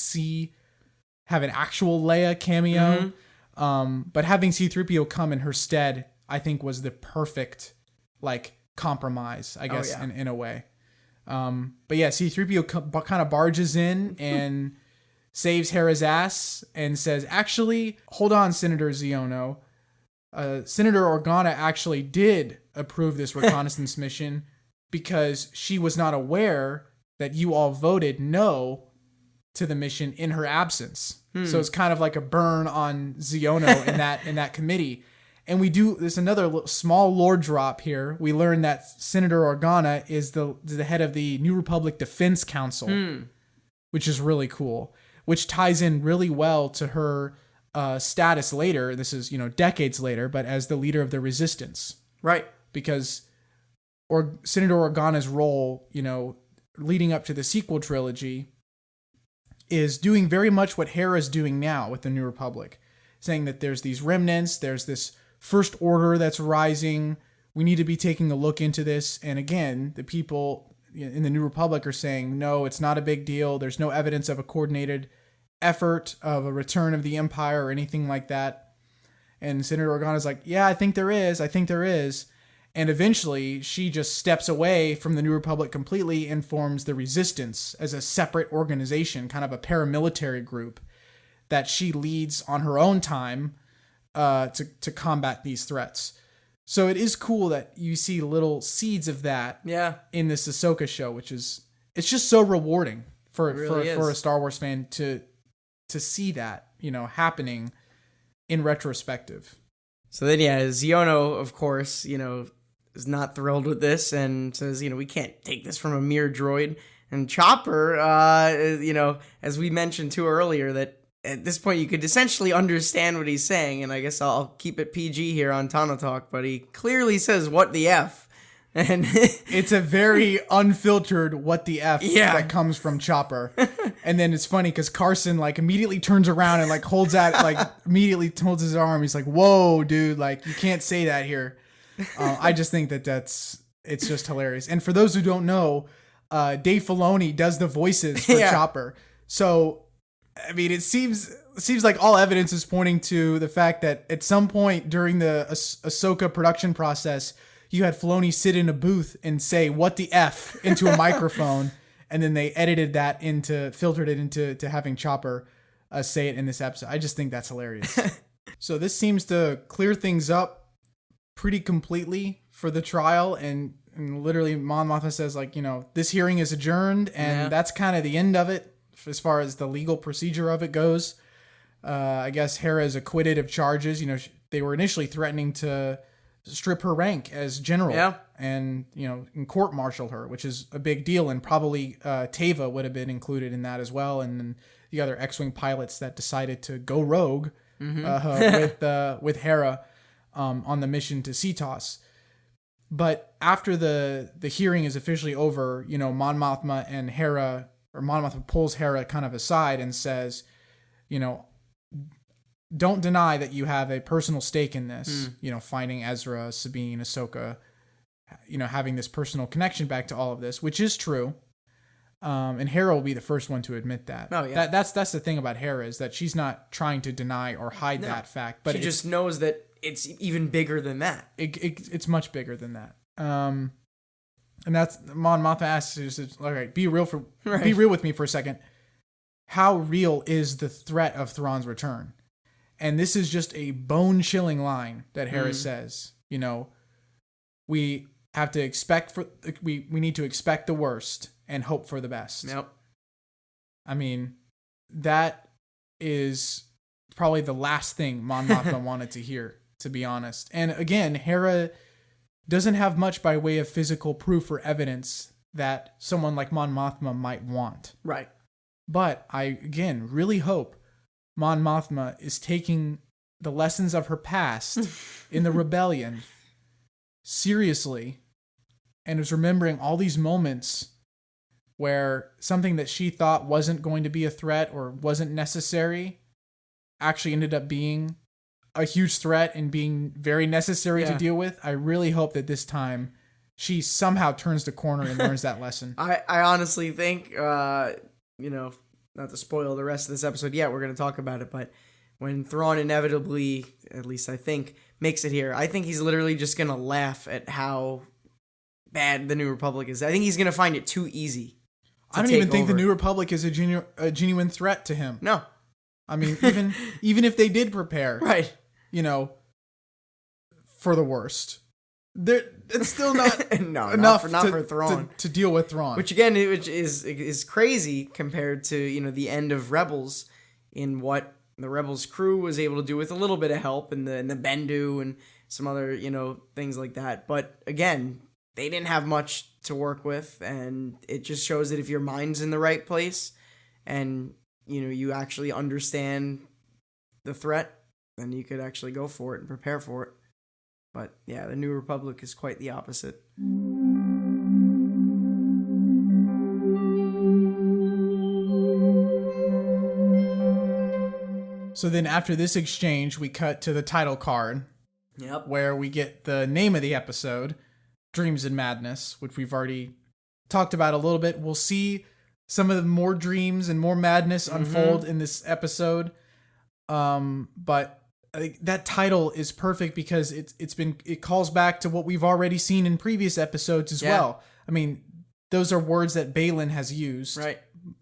have an actual Leia cameo. But having C-3PO come in her stead, I think was the perfect compromise, I guess, in a way. But yeah, C-3PO kind of barges in and saves Hera's ass and says, actually, hold on, Senator Ziono. Senator Organa actually did approve this reconnaissance mission because she was not aware that you all voted no to the mission in her absence. So it's kind of like a burn on Ziono in that committee. And there's another small lore drop here. We learn that Senator Organa is the head of the New Republic Defense Council, which is really cool, which ties in really well to her status later. This is, decades later, but as the leader of the resistance. Right. Because Senator Organa's role, leading up to the sequel trilogy is doing very much what Hera's doing now with the New Republic, saying that there's these remnants, there's this First Order that's rising. We need to be taking a look into this. And again, the people in the New Republic are saying, no, it's not a big deal. There's no evidence of a coordinated effort of a return of the Empire or anything like that. And Senator Organa's like, yeah, I think there is. And eventually she just steps away from the New Republic completely and forms the Resistance as a separate organization, kind of a paramilitary group that she leads on her own time to combat these threats. So it is cool that you see little seeds of that in this Ahsoka show, it's just so rewarding for a Star Wars fan to see that, happening in retrospective. So then, Ziono, of course, is not thrilled with this and says, we can't take this from a mere droid. And Chopper, as we mentioned too earlier, that at this point you could essentially understand what he's saying. And I guess I'll keep it PG here on Tano Talk, but he clearly says, what the F? And it's a very unfiltered what the F that comes from Chopper. And then it's funny because Carson immediately turns around and holds immediately holds his arm. He's like, whoa, dude, you can't say that here. I just think it's just hilarious. And for those who don't know, Dave Filoni does the voices for Chopper. So, I mean, it seems like all evidence is pointing to the fact that at some point during the Ahsoka production process, you had Filoni sit in a booth and say, what the F, into a microphone. And then they edited that filtered it into having Chopper say it in this episode. I just think that's hilarious. So this seems to clear things up pretty completely for the trial. And literally Mon Mothma says this hearing is adjourned. And that's kind of the end of it as far as the legal procedure of it goes. I guess Hera is acquitted of charges. They were initially threatening to strip her rank as general and, and court-martial her, which is a big deal. And probably Teva would have been included in that as well. And then the other X-Wing pilots that decided to go rogue with Hera on the mission to CTOS. But after the hearing is officially over, Mon Mothma and Hera, or Mon Mothma pulls Hera kind of aside and says, don't deny that you have a personal stake in this, finding Ezra, Sabine, Ahsoka, having this personal connection back to all of this, which is true. And Hera will be the first one to admit that. Oh, yeah. That's the thing about Hera, is that she's not trying to deny or hide that fact. But she just knows that it's even bigger than that. It's much bigger than that. And that's, Mon Mothma asks, all right, be real with me for a second. How real is the threat of Thrawn's return? And this is just a bone-chilling line that Hera says. We have to expect we need to expect the worst and hope for the best. Yep. I mean, that is probably the last thing Mon Mothma wanted to hear, to be honest. And again, Hera doesn't have much by way of physical proof or evidence that someone like Mon Mothma might want. Right. But I, again, really hope Mon Mothma is taking the lessons of her past in the rebellion seriously and is remembering all these moments where something that she thought wasn't going to be a threat or wasn't necessary actually ended up being a huge threat and being very necessary to deal with. I really hope that this time she somehow turns the corner and learns that lesson. I honestly think, not to spoil the rest of this episode yet, we're going to talk about it, but when Thrawn inevitably, at least I think, makes it here, I think he's literally just going to laugh at how bad the New Republic is. I think he's going to find it too easy. I don't even think the New Republic is a genuine threat to him. No. I mean, even if they did prepare, right, for the worst, it's still not no, enough not for Thrawn to deal with Thrawn. Which again, which is crazy compared to the end of Rebels, in what the Rebels crew was able to do with a little bit of help in the Bendu and some other things like that. But again, they didn't have much to work with, and it just shows that if your mind's in the right place and you actually understand the threat, then you could actually go for it and prepare for it. But yeah, the New Republic is quite the opposite. So then after this exchange, we cut to the title card. Yep. Where we get the name of the episode, Dreams and Madness, which we've already talked about a little bit. We'll see some of the more dreams and more madness unfold in this episode. But I think that title is perfect because it calls back to what we've already seen in previous episodes as well. I mean, those are words that Baylan has used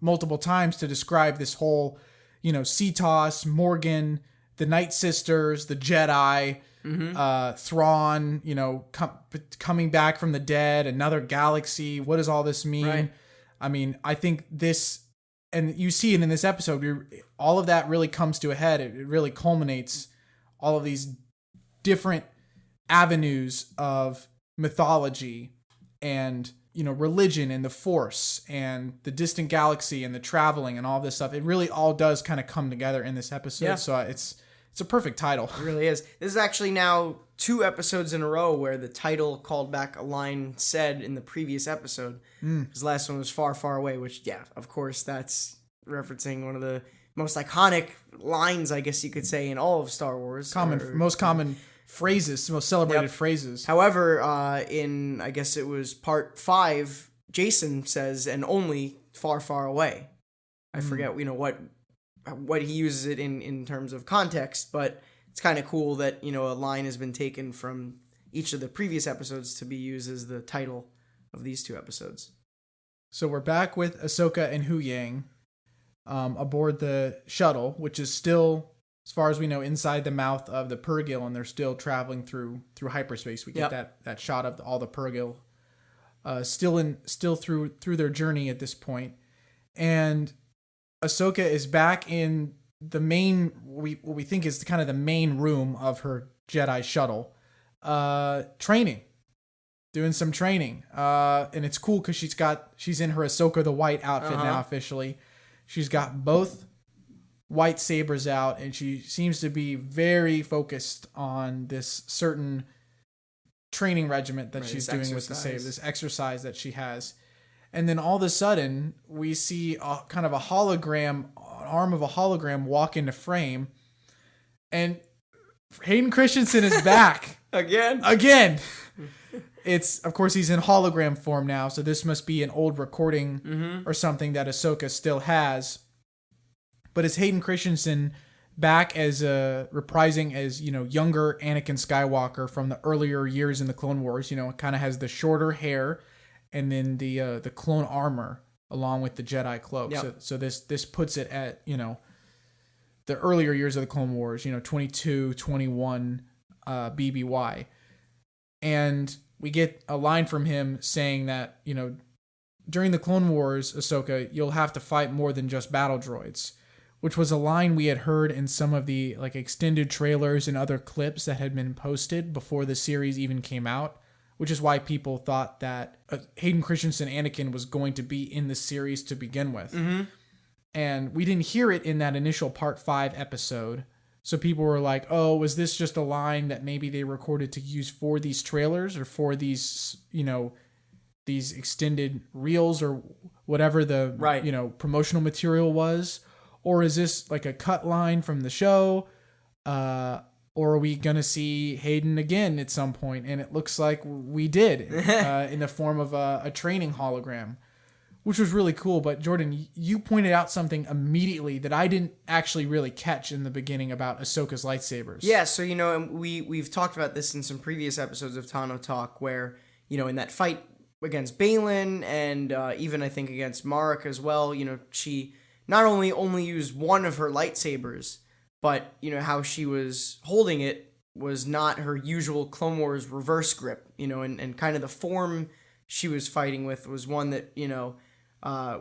multiple times to describe this whole, CTOS, Morgan, the Night Sisters, the Jedi, Thrawn, coming back from the dead, another galaxy. What does all this mean? Right. I mean, I think this, and you see it in this episode, all of that really comes to a head. It really culminates all of these different avenues of mythology and, religion and the Force and the distant galaxy and the traveling and all this stuff. It really all does kind of come together in this episode. Yeah. So it's a perfect title. It really is. This is actually now 2 episodes in a row where the title called back a line said in the previous episode. His last one was Far, Far Away, which, of course, that's referencing one of the most iconic lines, I guess you could say, in all of Star Wars. Most common phrases, most celebrated phrases. However, in, I guess it was part 5, Jason says, and only Far, Far Away. I forget, what he uses it in terms of context, but it's kind of cool that, a line has been taken from each of the previous episodes to be used as the title of these 2 episodes. So we're back with Ahsoka and Hu Yang aboard the shuttle, which is still, as far as we know, inside the mouth of the Purrgil, and they're still traveling through hyperspace. We get that shot of all the Purrgil still through their journey at this point. And Ahsoka is back in the main, what we think is kind of the main room of her Jedi shuttle, doing some training. And it's cool because she's in her Ahsoka the White outfit now officially. She's got both white sabers out, and she seems to be very focused on this certain training regiment that she's doing with the saber, this exercise that she has. And then all of a sudden, we see kind of a hologram, an arm of a hologram walk into frame. And Hayden Christensen is back. Again. It's, of course, he's in hologram form now, so this must be an old recording or something that Ahsoka still has. But it's Hayden Christensen back as reprising as, younger Anakin Skywalker from the earlier years in the Clone Wars. It kind of has the shorter hair and then the clone armor along with the Jedi cloak. Yep. So this puts it at, the earlier years of the Clone Wars, 22, 21 BBY. And we get a line from him saying that, during the Clone Wars, Ahsoka, you'll have to fight more than just battle droids, which was a line we had heard in some of the extended trailers and other clips that had been posted before the series even came out, which is why people thought that Hayden Christensen Anakin was going to be in the series to begin with. And we didn't hear it in that initial Part 5 episode So people were like, oh, was this just a line that maybe they recorded to use for these trailers or for these, these extended reels or whatever the, right. Promotional material was? Or is this like a cut line from the show? Or are we going to see Hayden again at some point? And it looks like we did in the form of a training hologram, which was really cool. But Jordan, you pointed out something immediately that I didn't actually really catch in the beginning about Ahsoka's lightsabers. Yeah, so, we've talked about this in some previous episodes of Tano Talk where, in that fight against Baylan and even I think against Marek as well, she not only used one of her lightsabers, but, how she was holding it was not her usual Clone Wars reverse grip, and kind of the form she was fighting with was one that,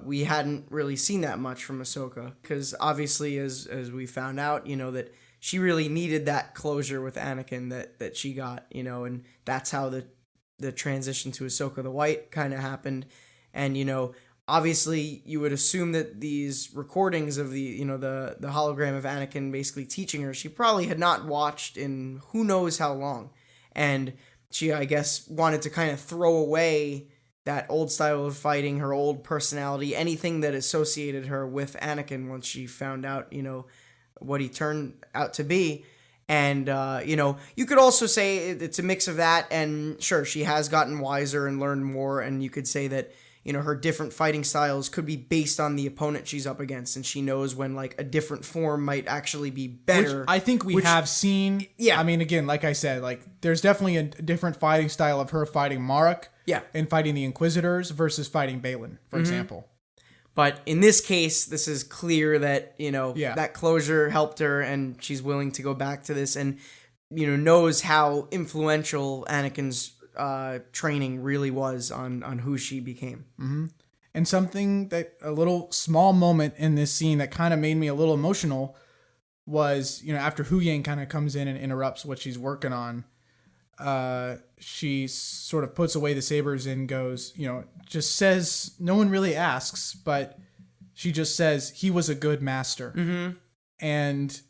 we hadn't really seen that much from Ahsoka. Because obviously, as we found out, that she really needed that closure with Anakin that she got, and that's how the transition to Ahsoka the White kind of happened. And, obviously, you would assume that these recordings of the hologram of Anakin basically teaching her, she probably had not watched in who knows how long. And she, I guess, wanted to kind of throw away that old style of fighting, her old personality, anything that associated her with Anakin once she found out, what he turned out to be. And, you could also say it's a mix of that. And sure, she has gotten wiser and learned more. And you could say that, her different fighting styles could be based on the opponent she's up against. And she knows when, like, a different form might actually be better. Which I think we have seen. Yeah. I mean, again, like I said, like, there's definitely a different fighting style of her fighting Marek. Yeah. And fighting the Inquisitors versus fighting Baylan, for example. But in this case, this is clear that, that closure helped her and she's willing to go back to this and, knows how influential Anakin's training really was on who she became. Mm-hmm. And something that a little small moment in this scene that kind of made me a little emotional was, after Hu Yang kind of comes in and interrupts what she's working on, she sort of puts away the sabers and goes, just says, no one really asks, but she just says, he was a good master. Mm-hmm. And,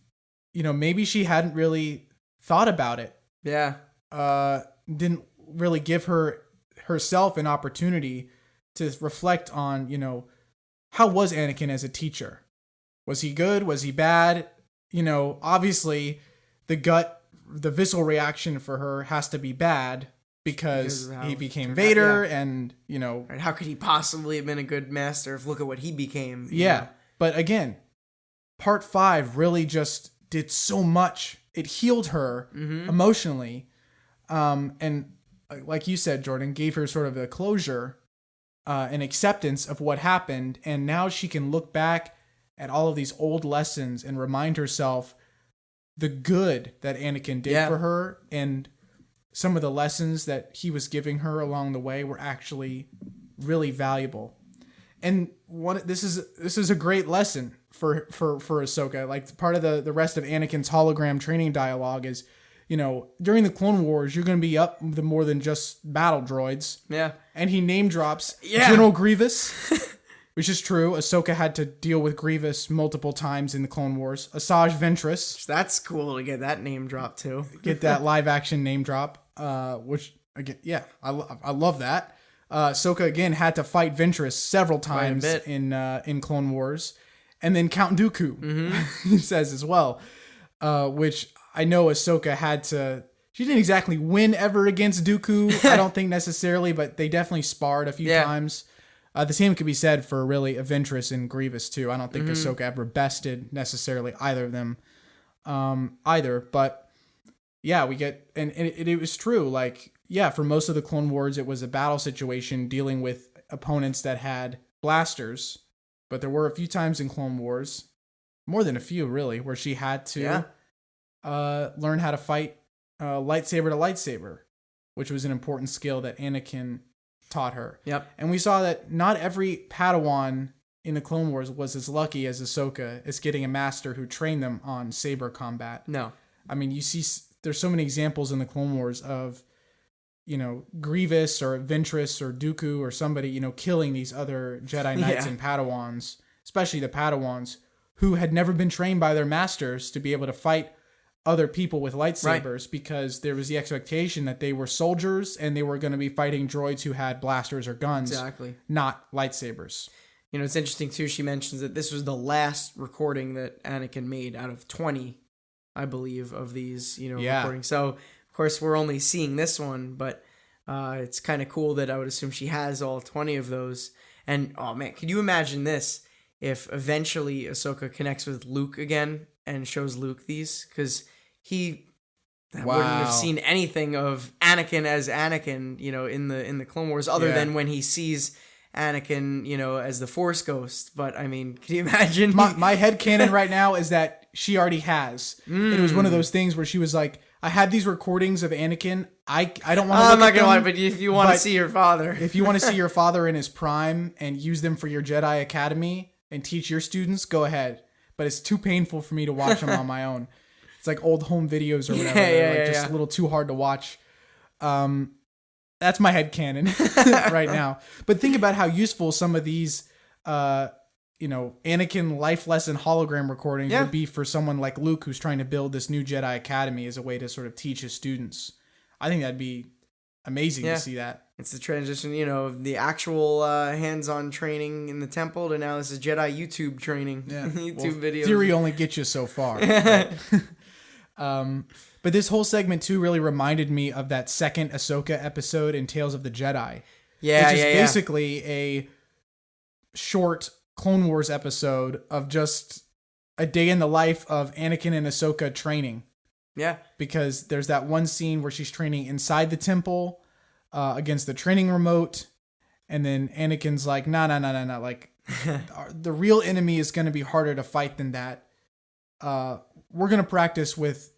maybe she hadn't really thought about it. Yeah. Didn't really give herself an opportunity to reflect on, how was Anakin as a teacher? Was he good? Was he bad? Obviously the visceral reaction for her has to be bad because he became Vader and, Right, how could he possibly have been a good master if look at what he became? Yeah. But again, part 5 really just did so much. It healed her emotionally. And like you said, Jordan, gave her sort of a closure, an acceptance of what happened. And now she can look back at all of these old lessons and remind herself the good that Anakin did for her, and some of the lessons that he was giving her along the way were actually really valuable. And this is a great lesson for Ahsoka. Like, part of the rest of Anakin's hologram training dialogue is, during the Clone Wars, you're going to be up with more than just battle droids. Yeah. And he name drops General Grievous, which is true. Ahsoka had to deal with Grievous multiple times in the Clone Wars. Asajj Ventress. That's cool to get that name drop too. Get that live action name drop, which, again, I love that. Ahsoka, again, had to fight Ventress several times in Clone Wars. And then Count Dooku, he says as well, which I know Ahsoka had to... She didn't exactly win ever against Dooku, I don't think necessarily, but they definitely sparred a few times. The same could be said for really Ventress and Grievous too. I don't think Ahsoka ever bested necessarily either of them either. But yeah, we get... And it was true. Like, yeah, for most of the Clone Wars, it was a battle situation dealing with opponents that had blasters. But there were a few times in Clone Wars, more than a few really, where she had to learn how to fight lightsaber to lightsaber, which was an important skill that Anakin taught her. Yep. And we saw that not every Padawan in the Clone Wars was as lucky as Ahsoka as getting a master who trained them on saber combat. No. I mean, you see, there's so many examples in the Clone Wars of, Grievous or Ventress or Dooku or somebody, killing these other Jedi Knights and Padawans, especially the Padawans, who had never been trained by their masters to be able to fight other people with lightsabers because there was the expectation that they were soldiers and they were going to be fighting droids who had blasters or guns, not lightsabers. It's interesting too. She mentions that this was the last recording that Anakin made out of 20, I believe, of these, recordings. So of course we're only seeing this one, but it's kind of cool that I would assume she has all 20 of those. And oh man, could you imagine this if eventually Ahsoka connects with Luke again and shows Luke these? Because he wouldn't have seen anything of Anakin as Anakin, in the Clone Wars, other than when he sees Anakin, as the Force ghost. But I mean, can you imagine? My headcanon right now is that she already has. It was one of those things where she was like, I had these recordings of Anakin. I don't want to I'm not going to lie, but if you want to see your father. If you want to see your father in his prime and use them for your Jedi Academy and teach your students, go ahead. But it's too painful for me to watch them on my own. It's like old home videos or whatever. They're just a little too hard to watch. That's my headcanon right now. But think about how useful some of these, Anakin life lesson hologram recordings would be for someone like Luke who's trying to build this new Jedi Academy as a way to sort of teach his students. I think that'd be amazing to see that. It's the transition, the actual hands-on training in the temple to now this is Jedi YouTube training. Yeah. YouTube videos. Theory only gets you so far. But this whole segment too really reminded me of that second Ahsoka episode in Tales of the Jedi. Yeah, which is basically a short Clone Wars episode of just a day in the life of Anakin and Ahsoka training. Yeah. Because there's that one scene where she's training inside the temple against the training remote. And then Anakin's like, no. Like, the real enemy is going to be harder to fight than that. We're going to practice with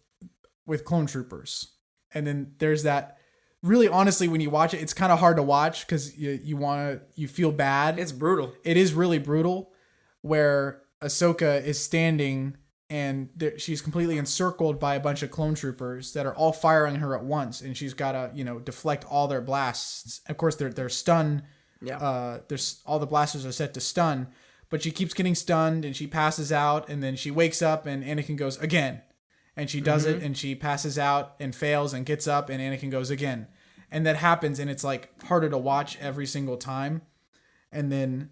clone troopers. And then there's that. Really, honestly, when you watch it, it's kind of hard to watch because you feel bad. It's brutal. It is really brutal, where Ahsoka is standing and she's completely encircled by a bunch of clone troopers that are all firing her at once, and she's got to deflect all their blasts. Of course, they're stun. Yeah. There's all the blasters are set to stun, but she keeps getting stunned and she passes out, and then she wakes up and Anakin goes again. And she does it, and she passes out and fails and gets up, and Anakin goes again. And that happens, and it's like harder to watch every single time. And then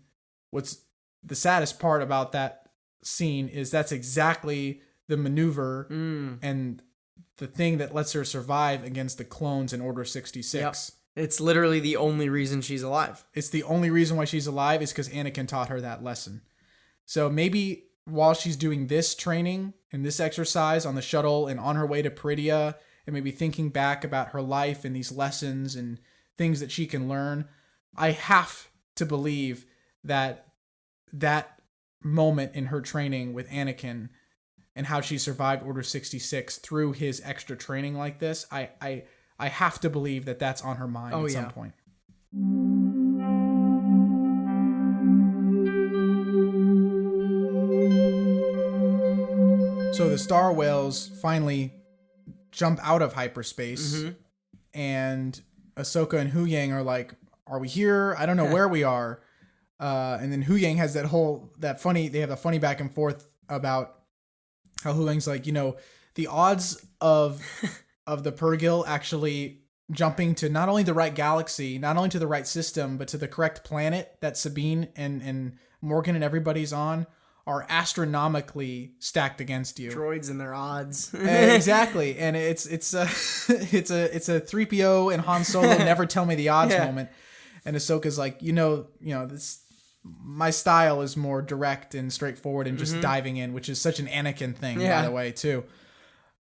what's the saddest part about that scene is that's exactly the maneuver and the thing that lets her survive against the clones in Order 66. Yep. It's literally the only reason she's alive. It's the only reason why she's alive is because Anakin taught her that lesson. So maybe while she's doing this training and this exercise on the shuttle and on her way to Peridia, and maybe thinking back about her life and these lessons and things that she can learn, I have to believe that that moment in her training with Anakin and how she survived Order 66 through his extra training like this, I have to believe that that's on her mind at some point. So the Star Whales finally jump out of hyperspace, and Ahsoka and Huyang are like, "Are we here? I don't know where we are." And then Huyang has they have a funny back and forth about how Huyang's like, the odds of the Purrgil actually jumping to not only the right galaxy, not only to the right system, but to the correct planet that Sabine and Morgan and everybody's on are astronomically stacked against you. Droids and their odds. Exactly. And it's a 3PO and Han Solo never tell me the odds moment. And Ahsoka's like, this, my style is more direct and straightforward and just diving in, which is such an Anakin thing, by the way, too.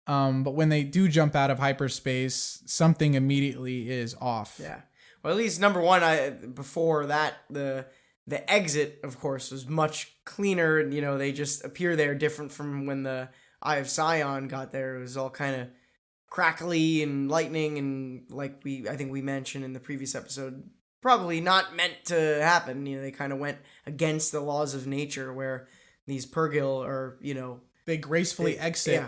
But when they do jump out of hyperspace, something immediately is off. Yeah. Well, at least number one, before that, the exit, of course, was much cleaner. And, they just appear there different from when the Eye of Sion got there. It was all kind of crackly and lightning, and like I think we mentioned in the previous episode, probably not meant to happen. They kind of went against the laws of nature, where these Purrgil are, they gracefully exit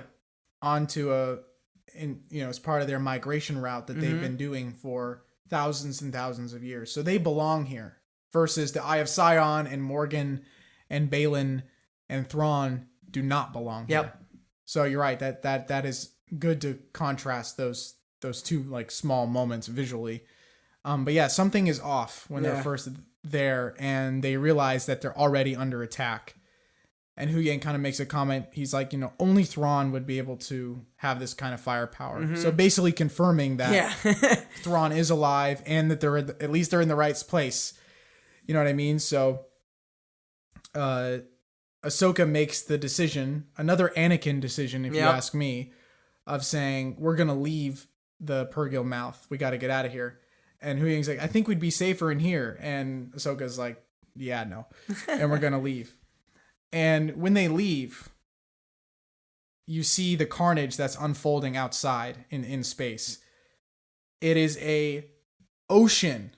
onto as part of their migration route that they've been doing for thousands and thousands of years. So they belong here. Versus the Eye of Sion and Morgan and Baylan and Thrawn do not belong here. So you're right. That is good to contrast those two like small moments visually. But yeah, something is off when they're first there and they realize that they're already under attack. And Huyang kind of makes a comment. He's like, only Thrawn would be able to have this kind of firepower. Mm-hmm. So basically confirming that Thrawn is alive and that they're at least they're in the right place. You know what I mean? So Ahsoka makes the decision, another Anakin decision, if you ask me, of saying, we're going to leave the Purgil mouth. We got to get out of here. And Huyang's like, I think we'd be safer in here. And Ahsoka's like, yeah, no. And we're going to leave. And when they leave, you see the carnage that's unfolding outside in space. It is a ocean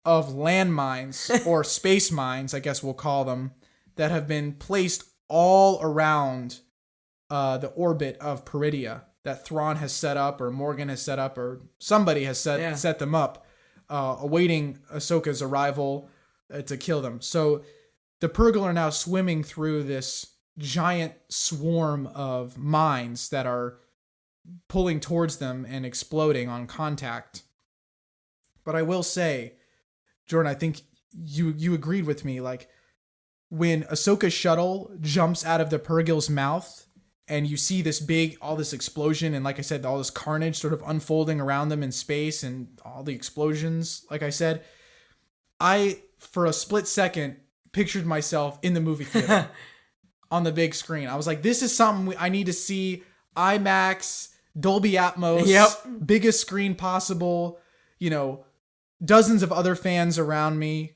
of landmines or space mines, I guess we'll call them, that have been placed all around the orbit of Peridea that Thrawn has set up, or Morgan has set up, or somebody has set them up, awaiting Ahsoka's arrival to kill them. So the Purgil are now swimming through this giant swarm of mines that are pulling towards them and exploding on contact. But I will say, Jordan, I think you agreed with me, like, when Ahsoka's shuttle jumps out of the Purgil's mouth and you see all this explosion and, like I said, all this carnage sort of unfolding around them in space and all the explosions, like I said, I, for a split second, pictured myself in the movie theater on the big screen. I was like, this is something I need to see. IMAX, Dolby Atmos, biggest screen possible, dozens of other fans around me,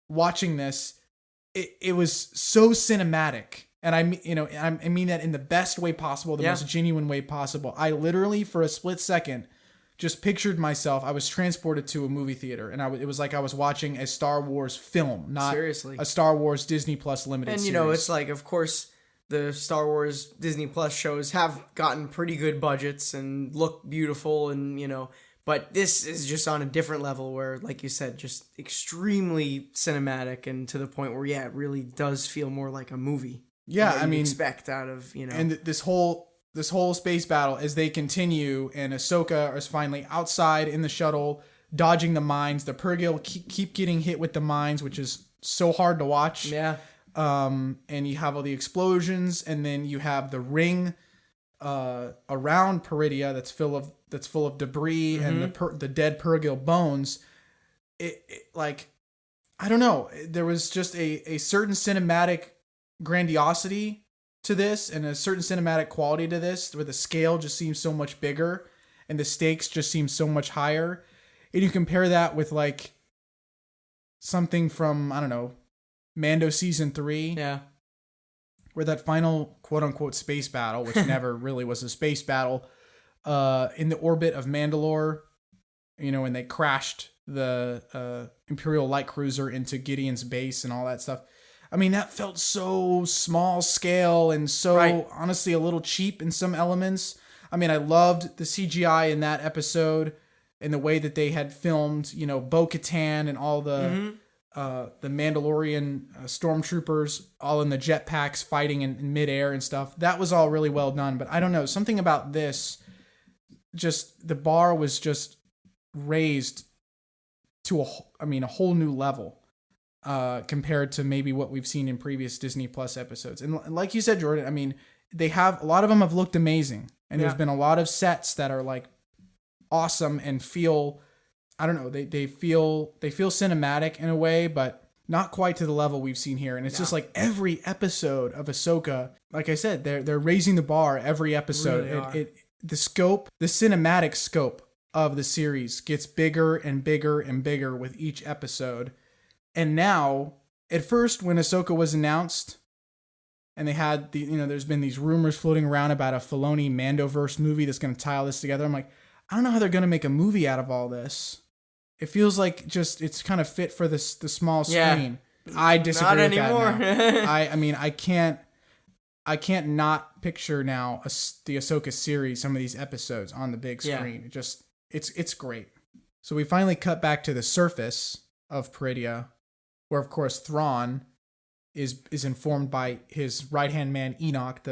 watching this. It was so cinematic. And I mean that in the best way possible, the most genuine way possible. I literally, for a split second, just pictured myself. I was transported to a movie theater, and it was like I was watching a Star Wars film, not a Star Wars Disney Plus limited series. And it's like, of course, the Star Wars Disney Plus shows have gotten pretty good budgets and look beautiful, and but this is just on a different level where, like you said, just extremely cinematic and to the point where it really does feel more like a movie. Yeah, I mean, expect out of and this whole space battle as they continue, and Ahsoka is finally outside in the shuttle, dodging the mines. The Purgil keep getting hit with the mines, which is so hard to watch. Yeah. And you have all the explosions, and then you have the ring around Peridea that's full of debris and the dead Purgil bones. It like, I don't know. There was just a certain cinematic grandiosity to this and a certain cinematic quality to this, where the scale just seems so much bigger and the stakes just seem so much higher. And you compare that with like something from, I don't know, Mando season 3. Yeah. Where that final quote unquote space battle, which never really was a space battle, in the orbit of Mandalore, when they crashed the Imperial light cruiser into Gideon's base and all that stuff. I mean, that felt so small scale and so honestly a little cheap in some elements. I mean, I loved the CGI in that episode and the way that they had filmed, Bo-Katan and all the Mandalorian stormtroopers all in the jetpacks fighting in midair and stuff. That was all really well done. But I don't know, something about this, just the bar was just raised to a whole new level. Compared to maybe what we've seen in previous Disney Plus episodes. And like you said, Jordan, I mean, a lot of them have looked amazing. And there's been a lot of sets that are like awesome and feel, I don't know, they feel cinematic in a way, but not quite to the level we've seen here. And it's just like every episode of Ahsoka, like I said, they're raising the bar every episode. Really the cinematic scope of the series gets bigger and bigger and bigger with each episode. And now, at first, when Ahsoka was announced, and they had there's been these rumors floating around about a Filoni Mandoverse movie that's going to tie all this together. I'm like, I don't know how they're going to make a movie out of all this. It feels like it's kind of fit for the small screen. Yeah. I disagree with that now. I mean, I can't not picture now the Ahsoka series, some of these episodes on the big screen. Yeah. It's great. So we finally cut back to the surface of Peridea, where of course Thrawn is informed by his right-hand man Enoch,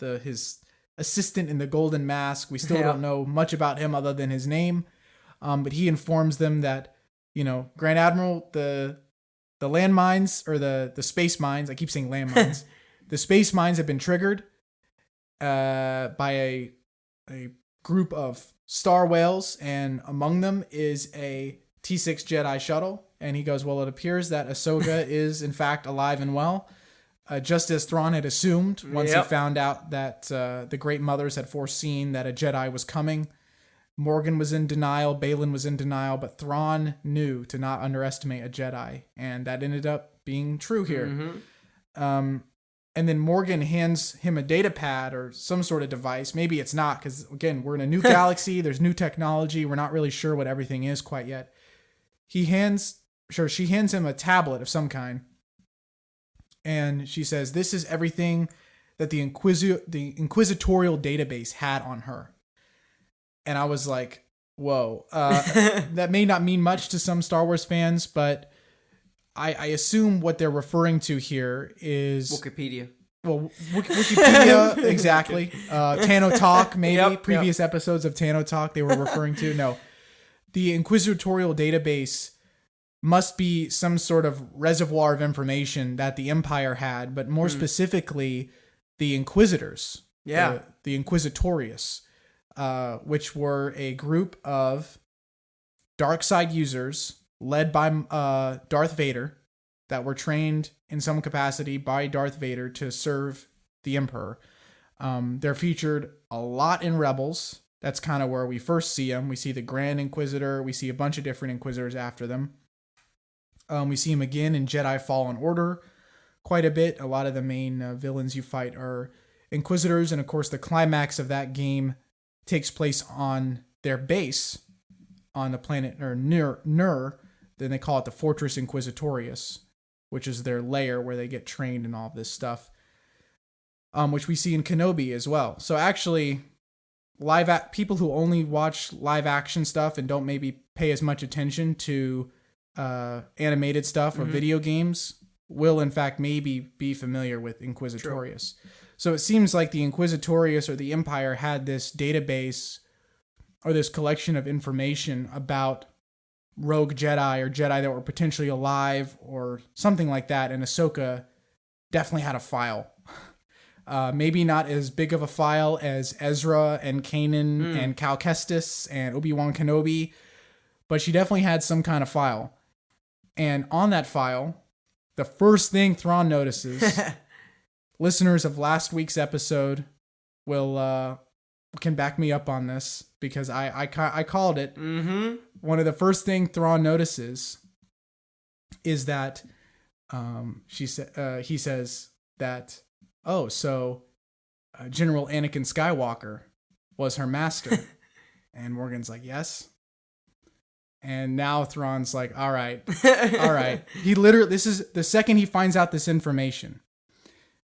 his assistant in the Golden Mask. We still don't know much about him other than his name. But he informs them that, Grand Admiral, the landmines or the space mines, I keep saying landmines, the space mines have been triggered by a group of star whales, and among them is a T6 Jedi shuttle. And he goes, well, it appears that Ahsoka is in fact alive and well, just as Thrawn had assumed once he found out that the Great Mothers had foreseen that a Jedi was coming. Morgan was in denial, Baylan was in denial, but Thrawn knew to not underestimate a Jedi, and that ended up being true here. Mm-hmm. And then Morgan hands him a data pad or some sort of device. Maybe it's not, because again, we're in a new galaxy. There's new technology. We're not really sure what everything is quite yet. She hands him a tablet of some kind, and she says, "This is everything that the inquisitorial database had on her." And I was like, "Whoa!" That may not mean much to some Star Wars fans, but I assume what they're referring to here is Wikipedia. Well, Wikipedia, exactly. Tano Talk, maybe. Previous episodes of Tano Talk they were referring to. No. The inquisitorial database must be some sort of reservoir of information that the Empire had, but more specifically, the Inquisitors. The Inquisitorius, which were a group of dark side users led by Darth Vader that were trained in some capacity by Darth Vader to serve the Emperor. They're featured a lot in Rebels. That's kind of where we first see them. We see the Grand Inquisitor. We see a bunch of different Inquisitors after them. We see him again in Jedi Fallen Order quite a bit. A lot of the main villains you fight are Inquisitors. And of course, the climax of that game takes place on their base on the planet or Nur. Then they call it the Fortress Inquisitorius, which is their lair where they get trained and all of this stuff, which we see in Kenobi as well. So actually, people who only watch live action stuff and don't maybe pay as much attention to animated stuff or video games will in fact maybe be familiar with Inquisitorius. True. So it seems like the Inquisitorius or the Empire had this database or this collection of information about rogue Jedi or Jedi that were potentially alive or something like that. And Ahsoka definitely had a file. Maybe not as big of a file as Ezra and Kanan and Cal Kestis and Obi-Wan Kenobi, but she definitely had some kind of file. And on that file, the first thing Thrawn notices, listeners of last week's episode can back me up on this because I called it. Mm-hmm. One of the first thing Thrawn notices is that he says that, so General Anakin Skywalker was her master. And Morgan's like, yes. And now Thrawn's like, all right. This is the second he finds out this information.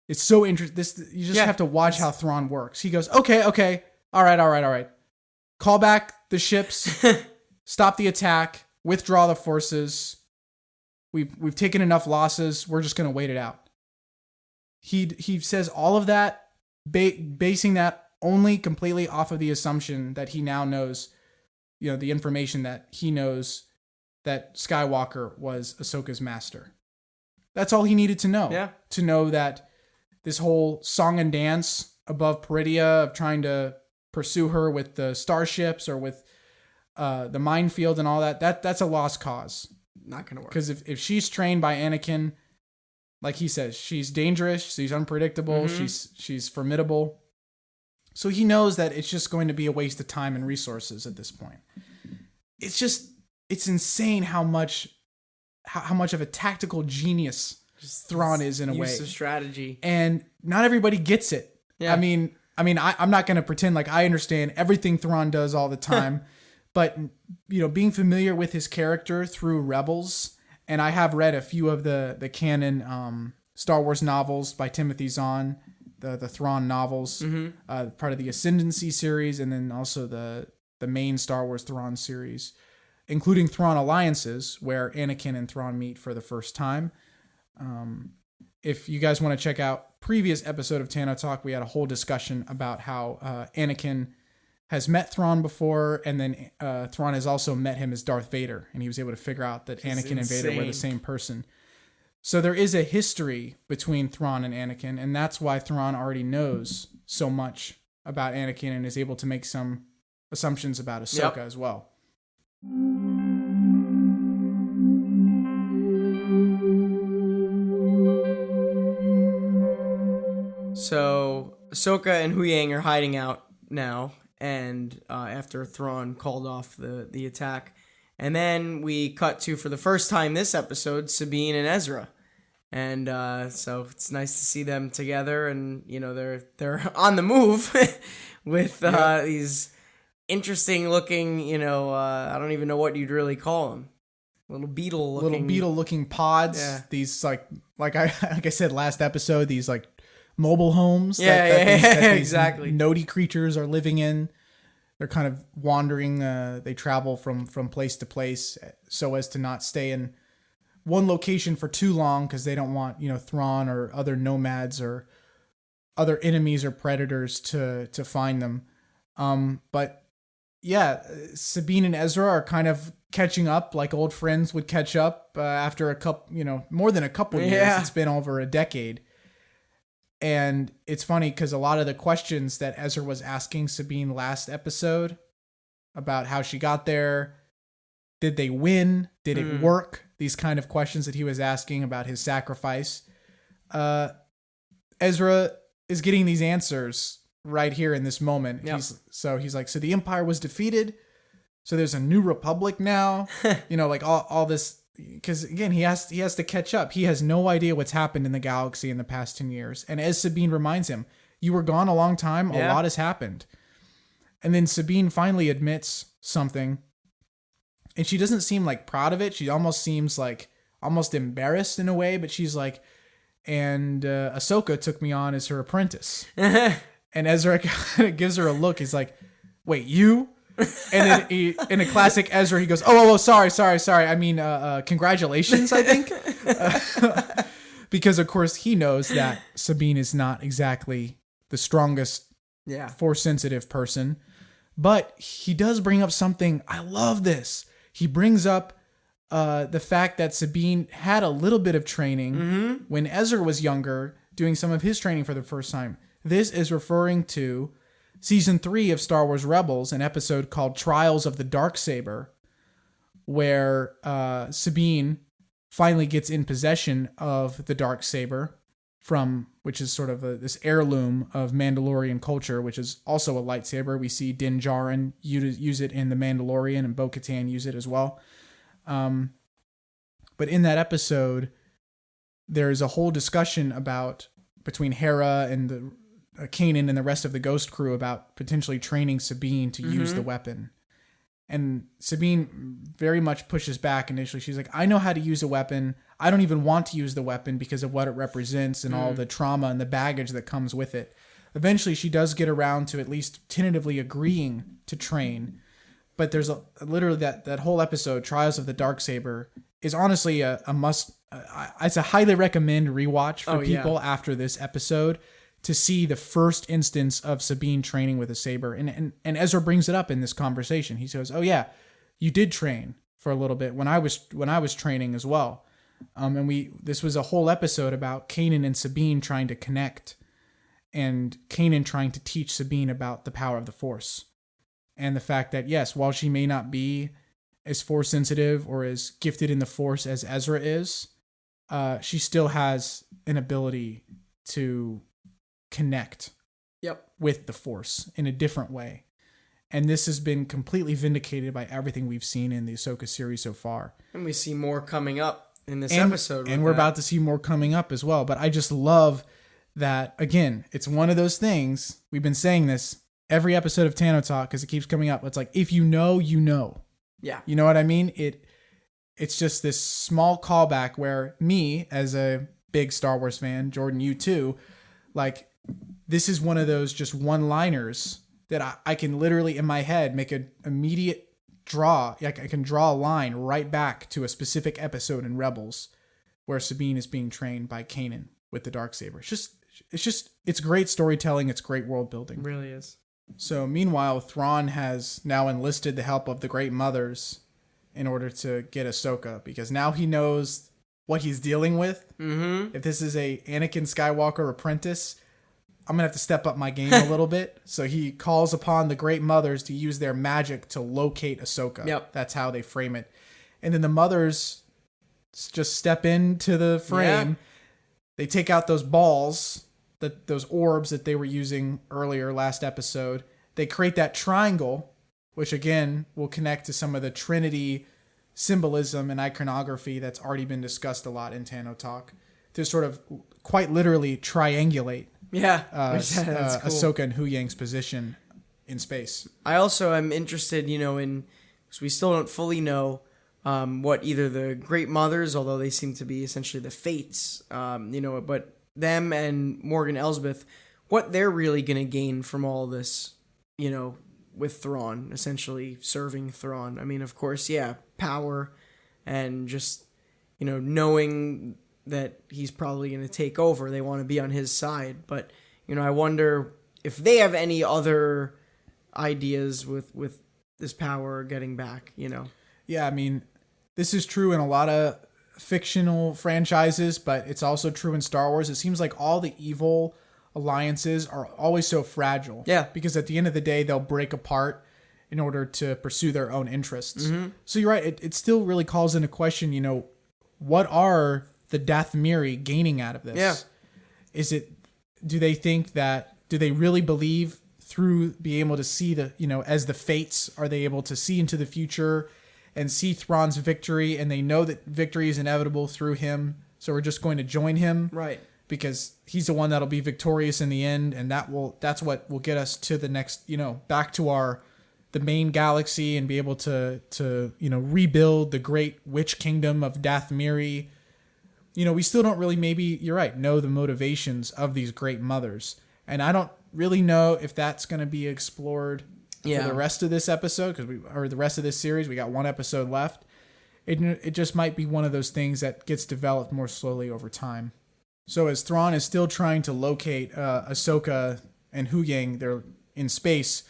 It's so interesting. You just have to watch how Thrawn works. He goes, okay. All right. Call back the ships. Stop the attack. Withdraw the forces. We've taken enough losses. We're just going to wait it out. He says all of that, basing that only completely off of the assumption that he now knows, the information that he knows that Skywalker was Ahsoka's master. That's all he needed to know. Yeah. To know that this whole song and dance above Peridia of trying to pursue her with the starships or with the minefield and all that's a lost cause. Not going to work. Because if she's trained by Anakin, like he says, she's dangerous, she's unpredictable, she's formidable. So he knows that it's just going to be a waste of time and resources at this point. It's insane how much of a tactical genius Thrawn is in a way. Use of strategy. And not everybody gets it. Yeah. I mean, I'm not going to pretend like I understand everything Thrawn does all the time, but being familiar with his character through Rebels, and I have read a few of the canon Star Wars novels by Timothy Zahn, the Thrawn novels, part of the Ascendancy series, and then also the main Star Wars Thrawn series, including Thrawn Alliances, where Anakin and Thrawn meet for the first time. If you guys want to check out previous episode of Tano Talk, we had a whole discussion about how Anakin has met Thrawn before, and then Thrawn has also met him as Darth Vader, and he was able to figure out that Anakin and Vader were the same person. So there is a history between Thrawn and Anakin, and that's why Thrawn already knows so much about Anakin and is able to make some assumptions about Ahsoka as well. So Ahsoka and Huyang are hiding out now, and after Thrawn called off the attack. And then we cut to, for the first time this episode, Sabine and Ezra. And so it's nice to see them together, and they're on the move with these interesting looking, I don't even know what you'd really call them. Little beetle looking pods. Yeah. These like I said last episode, these like mobile homes that these exactly noddy creatures are living in. They're kind of wandering. They travel from place to place so as to not stay in one location for too long, because they don't want Thrawn or other nomads or other enemies or predators to find them. But yeah, Sabine and Ezra are kind of catching up like old friends would catch up after a couple, more than a couple years. Yeah. It's been over a decade. And it's funny because a lot of the questions that Ezra was asking Sabine last episode about how she got there, did they win? Did it work? These kind of questions that he was asking about his sacrifice. Ezra is getting these answers right here in this moment. Yep. He's like, so the Empire was defeated. So there's a new republic now, like all this. Because again, he has to catch up. He has no idea what's happened in the galaxy in the past 10 years. And as Sabine reminds him, you were gone a long time. A lot has happened. And then Sabine finally admits something. And she doesn't seem like proud of it. She almost seems like almost embarrassed in a way. But she's like, and Ahsoka took me on as her apprentice. And Ezra kind of gives her a look. He's like, wait, you? And then in a classic Ezra, he goes, oh, sorry. I mean, congratulations, I think. Because, of course, he knows that Sabine is not exactly the strongest Force-sensitive person. But he does bring up something. I love this. He brings up the fact that Sabine had a little bit of training when Ezra was younger, doing some of his training for the first time. This is referring to Season 3 of Star Wars Rebels, an episode called Trials of the Darksaber, where Sabine finally gets in possession of the Darksaber, which is sort of this heirloom of Mandalorian culture, which is also a lightsaber. We see Din Djarin use it in The Mandalorian, and Bo-Katan use it as well. But in that episode, there's a whole discussion between Hera and Kanan and the rest of the Ghost crew about potentially training Sabine to use the weapon. And Sabine very much pushes back initially. She's like, I know how to use a weapon. I don't even want to use the weapon because of what it represents and all the trauma and the baggage that comes with it. Eventually, she does get around to at least tentatively agreeing to train. But there's literally that whole episode, Trials of the Darksaber, is honestly a must. It's a highly recommend rewatch for people after this episode, to see the first instance of Sabine training with a saber. And Ezra brings it up in this conversation. He says, oh yeah, you did train for a little bit when I was training as well. This was a whole episode about Kanan and Sabine trying to connect, and Kanan trying to teach Sabine about the power of the Force. And the fact that, yes, while she may not be as Force sensitive or as gifted in the Force as Ezra is, she still has an ability to connect with the Force in a different way. And this has been completely vindicated by everything we've seen in the Ahsoka series so far. And we see more coming up in this episode. And we're about to see more coming up as well. But I just love that, again, it's one of those things, we've been saying this every episode of Tano Talk because it keeps coming up. It's like, if you know, you know. Yeah. You know what I mean? It's just this small callback where me, as a big Star Wars fan, Jordan, you too, like, this is one of those just one-liners that I can literally in my head make an immediate draw. Like, I can draw a line right back to a specific episode in Rebels where Sabine is being trained by Kanan with the Darksaber. It's it's great storytelling. It's great world building. It really is. So meanwhile, Thrawn has now enlisted the help of the Great Mothers in order to get Ahsoka, because now he knows what he's dealing with. Mm-hmm. If this is a Anakin Skywalker apprentice, I'm going to have to step up my game a little bit. So he calls upon the Great Mothers to use their magic to locate Ahsoka. Yep. That's how they frame it. And then the Mothers just step into the frame. Yeah. They take out those balls, those orbs that they were using earlier last episode. They create that triangle, which again will connect to some of the Trinity symbolism and iconography that's already been discussed a lot in Tano Talk, to sort of quite literally triangulate that's cool. Ahsoka and Huyang's position in space. I also am interested, in, because we still don't fully know what either the Great Mothers, although they seem to be essentially the Fates, but them and Morgan Elsbeth, what they're really going to gain from all this, with Thrawn, essentially serving Thrawn. I mean, of course, power and just, knowing that he's probably going to take over. They want to be on his side. But, I wonder if they have any other ideas with this power getting back, Yeah, I mean, this is true in a lot of fictional franchises, but it's also true in Star Wars. It seems like all the evil alliances are always so fragile. Yeah. Because at the end of the day, they'll break apart in order to pursue their own interests. Mm-hmm. So you're right. It still really calls into question, what are the Dathmiri gaining out of this? Yeah. Do they really believe through being able to see as the Fates, are they able to see into the future and see Thrawn's victory, and they know that victory is inevitable through him, so we're just going to join him? Right. Because he's the one that'll be victorious in the end, and that's what will get us to the next, back to the main galaxy, and be able to rebuild the great witch kingdom of Dathmiri. We still don't really, maybe you're right, know the motivations of these Great Mothers, and I don't really know if that's going to be explored for the rest of this episode, or the rest of this series. We got one episode left. It just might be one of those things that gets developed more slowly over time. So as Thrawn is still trying to locate Ahsoka and Huyang, they're in space,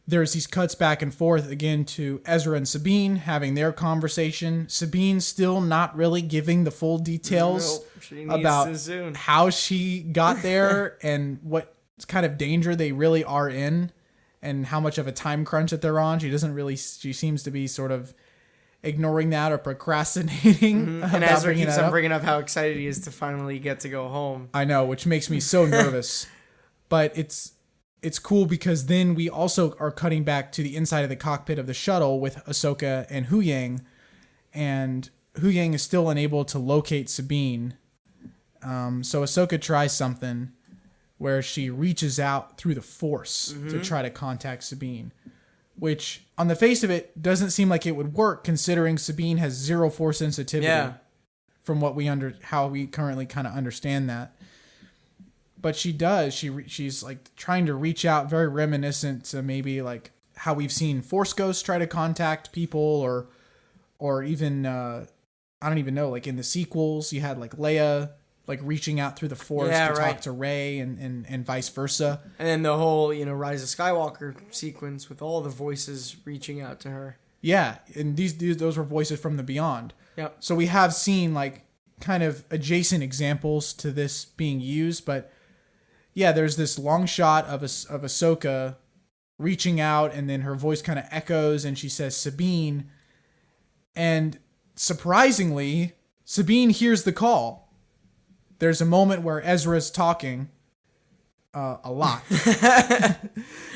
there's these cuts back and forth again to Ezra and Sabine having their conversation. Sabine still not really giving the full details about how she got there and what kind of danger they really are in and how much of a time crunch that they're on. She seems to be sort of ignoring that or procrastinating. Mm-hmm. And Ezra keeps on bringing up how excited he is to finally get to go home. I know, which makes me so nervous. But it's cool because then we also are cutting back to the inside of the cockpit of the shuttle with Ahsoka and Huyang. And Huyang is still unable to locate Sabine. So Ahsoka tries something where she reaches out through the Force to try to contact Sabine, which on the face of it doesn't seem like it would work, considering Sabine has zero Force sensitivity from what how we currently kind of understand that. But she does. She's like trying to reach out, very reminiscent to maybe like how we've seen Force ghosts try to contact people, or even I don't even know, like in the sequels you had like Leia like reaching out through the Force to talk to Rey and vice versa. And then the whole, Rise of Skywalker sequence with all the voices reaching out to her. Yeah, and those were voices from the beyond. Yep. So we have seen like kind of adjacent examples to this being used, but yeah, there's this long shot of Ahsoka reaching out, and then her voice kind of echoes and she says Sabine, and surprisingly Sabine hears the call. There's a moment where Ezra's talking a lot.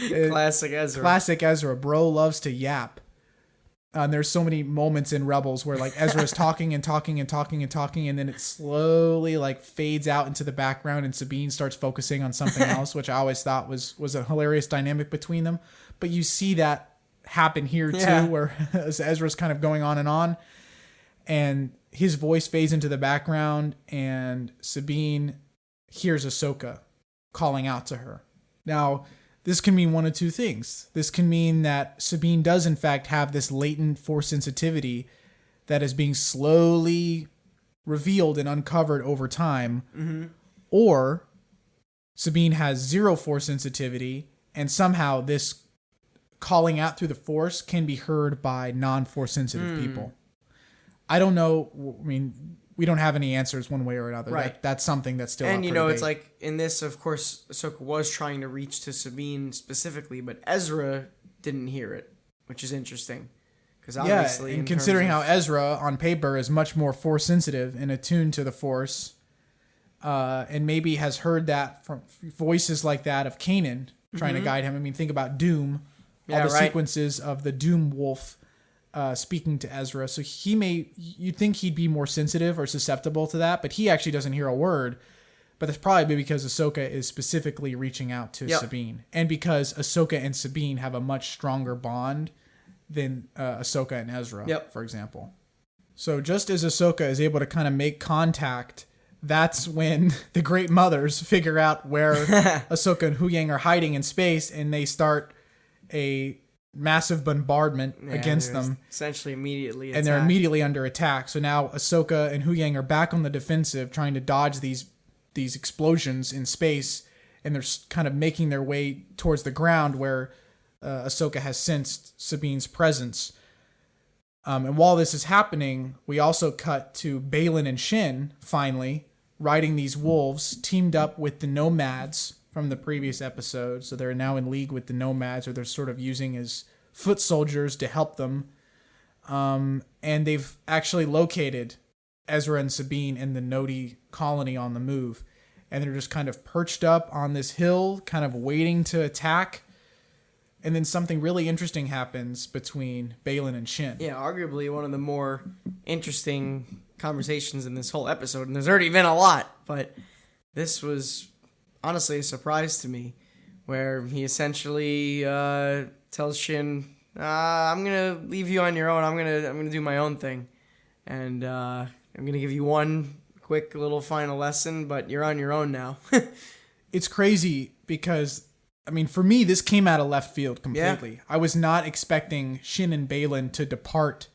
Classic Ezra. Classic Ezra. Bro loves to yap. And there's so many moments in Rebels where like Ezra's talking and talking and talking and talking, and then it slowly like fades out into the background and Sabine starts focusing on something else, which I always thought was a hilarious dynamic between them. But you see that happen here too, where Ezra's kind of going on, and his voice fades into the background, and Sabine hears Ahsoka calling out to her. Now, this can mean one of two things. This can mean that Sabine does in fact have this latent Force sensitivity that is being slowly revealed and uncovered over time. Mm-hmm. Or Sabine has 0 Force sensitivity, and somehow this calling out through the Force can be heard by non-Force sensitive people. I don't know. I mean, we don't have any answers one way or another. Right. That's something that's still And, up for it's debate. like, in this, of course, Ahsoka was trying to reach to Sabine specifically, but Ezra didn't hear it, which is interesting. Because obviously, and considering how Ezra, on paper, is much more Force sensitive and attuned to the Force, and maybe has heard that from voices like that of Kanan trying to guide him. I mean, think about Doom, all the sequences of the Doom Wolf speaking to Ezra. So you'd think he'd be more sensitive or susceptible to that, but he actually doesn't hear a word. But that's probably because Ahsoka is specifically reaching out to Sabine, and because Ahsoka and Sabine have a much stronger bond than Ahsoka and Ezra, for example. So just as Ahsoka is able to kind of make contact, that's when the Great Mothers figure out where Ahsoka and Huyang are hiding in space, and they start a massive bombardment against them. Essentially immediately attacked. And they're immediately under attack. So now Ahsoka and Huyang are back on the defensive, trying to dodge these explosions in space, and they're kind of making their way towards the ground where Ahsoka has sensed Sabine's presence. And while this is happening, we also cut to Baylan and Shin, finally, riding these wolves, teamed up with the Nomads from the previous episode. So they're now in league with the Nomads, or they're sort of using as foot soldiers to help them. And they've actually located Ezra and Sabine in the Nodi colony on the move. And they're just kind of perched up on this hill, kind of waiting to attack. And then something really interesting happens between Baylan and Shin. Yeah, arguably one of the more interesting conversations in this whole episode. And there's already been a lot, but this was honestly a surprise to me, where he essentially tells Shin, I'm going to leave you on your own. I'm gonna do my own thing. And I'm going to give you one quick little final lesson, but you're on your own now. It's crazy because, I mean, for me, this came out of left field completely. Yeah. I was not expecting Shin and Baylan to depart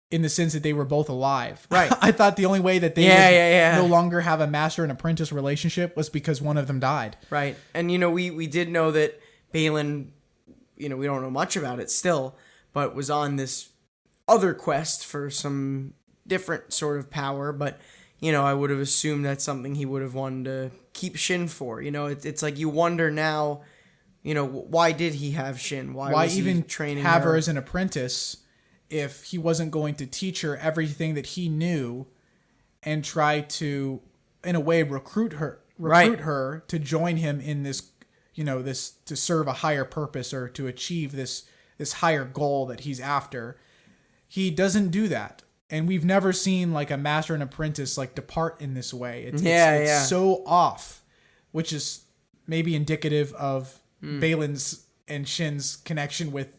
in the sense that they were both alive. Right. I thought the only way that they would no longer have a master and apprentice relationship was because one of them died. Right. And, we did know that Baylan, we don't know much about it still, but was on this other quest for some different sort of power. But, I would have assumed that's something he would have wanted to keep Shin for. It's like you wonder now, why did he have Shin? Why was even he training have her as an apprentice if he wasn't going to teach her everything that he knew and try to, in a way, recruit her to join him in this, this to serve a higher purpose or to achieve this higher goal that he's after. He doesn't do that. And we've never seen like a master and apprentice like depart in this way. It's so off, which is maybe indicative of Baylan's and Shin's connection with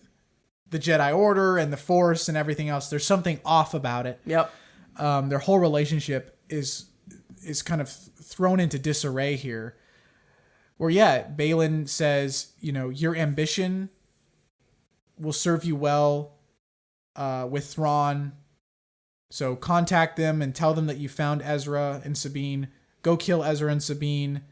the Jedi Order and the Force and everything else. There's something off about it. Yep. Their whole relationship is kind of thrown into disarray here. Where Baylan says, your ambition will serve you well with Thrawn. So contact them and tell them that you found Ezra and Sabine. Go kill Ezra and Sabine.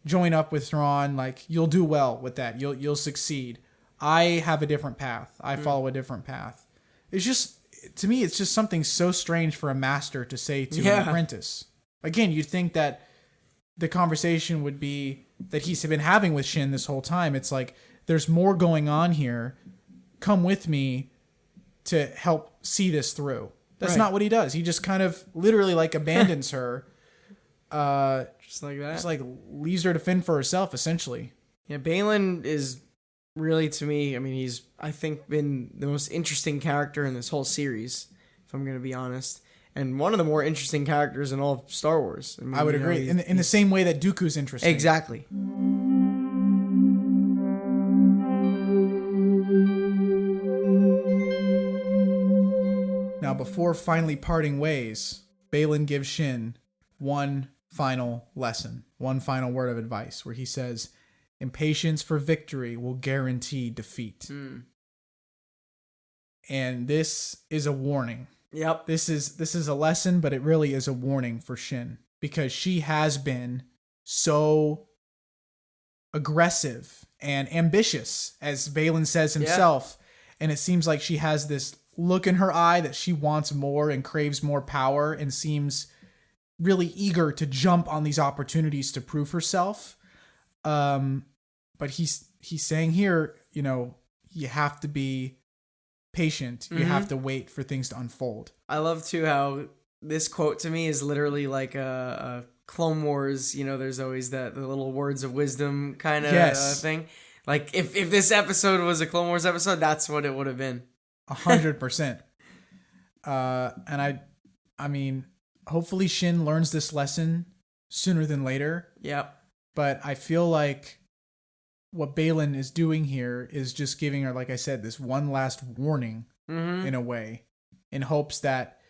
Join up with Thrawn. Like, you'll do well with that. You'll succeed. I have a different path. I follow a different path. It's just, to me, it's just something so strange for a master to say to an apprentice. Again, you'd think that the conversation would be that he's been having with Shin this whole time. It's like, there's more going on here. Come with me to help see this through. That's not what he does. He just kind of literally like abandons her. Just like that. Just like leaves her to fend for herself, essentially. Yeah, Baylan is really, to me, he's, I think, been the most interesting character in this whole series, if I'm going to be honest. And one of the more interesting characters in all of Star Wars. I would agree. In the same way that Dooku's interesting. Exactly. Now, before finally parting ways, Baylan gives Shin one final lesson, one final word of advice, where he says, impatience for victory will guarantee defeat. And this is a warning. Yep. This is a lesson, but it really is a warning for Shin, because she has been so aggressive and ambitious, as Baylan says himself. And it seems like she has this look in her eye that she wants more and craves more power and seems really eager to jump on these opportunities to prove herself. But he's saying here, you know, you have to be patient. You have to wait for things to unfold. I love too how this quote to me is literally like a Clone Wars. You know, there's always the little words of wisdom kind of thing. Like if this episode was a Clone Wars episode, that's what it would have been. 100%. And I mean, hopefully Shin learns this lesson sooner than later. Yep. But I feel like what Baylan is doing here is just giving her, like I said, this one last warning in a way, in hopes that,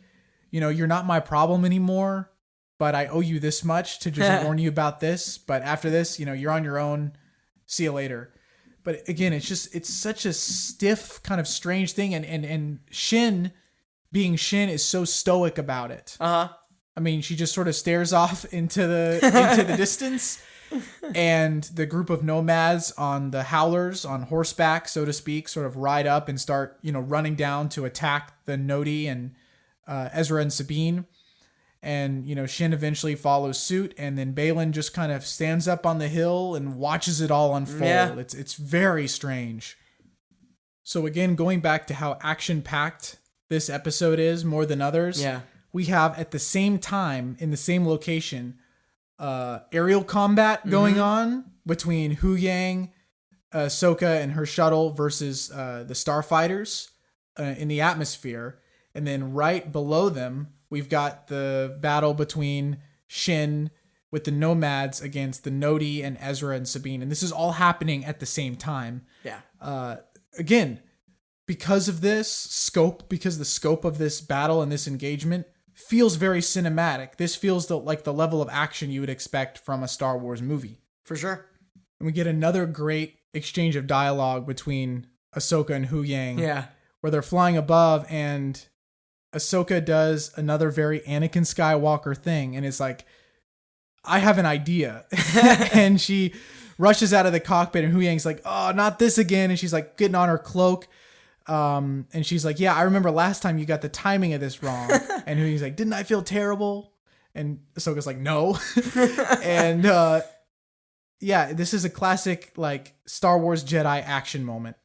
you know, you're not my problem anymore, but I owe you this much to just warn you about this. But after this, you know, you're on your own. See you later. But again, it's such a stiff, kind of strange thing. And Shin, being Shin, is so stoic about it. I mean, she just sort of stares off into the distance. And the group of nomads on the howlers on horseback, so to speak, sort of ride up and start, you know, running down to attack the Noti and Ezra and Sabine. And, you know, Shin eventually follows suit, and then Baylan just kind of stands up on the hill and watches it all unfold. Yeah. It's very strange. So again, going back to how action-packed this episode is more than others, we have at the same time, in the same location, aerial combat going on between Huyang, Ahsoka and her shuttle versus the starfighters in the atmosphere. And then right below them, we've got the battle between Shin with the nomads against the Noti and Ezra and Sabine. And this is all happening at the same time. Yeah. Again, because of this scope, because the scope of this battle and this engagement feels very cinematic. This feels like the level of action you would expect from a Star Wars movie. For sure. And we get another great exchange of dialogue between Ahsoka and Huyang. Yeah. Where they're flying above, and Ahsoka does another very Anakin Skywalker thing. And it's like, I have an idea. And she rushes out of the cockpit, and Huyang's like, oh, not this again. And she's like getting on her cloak. And she's like, yeah, I remember last time you got the timing of this wrong. And Huyang's like, didn't I feel terrible? And Ahsoka's like, no. And yeah, this is a classic like Star Wars Jedi action moment.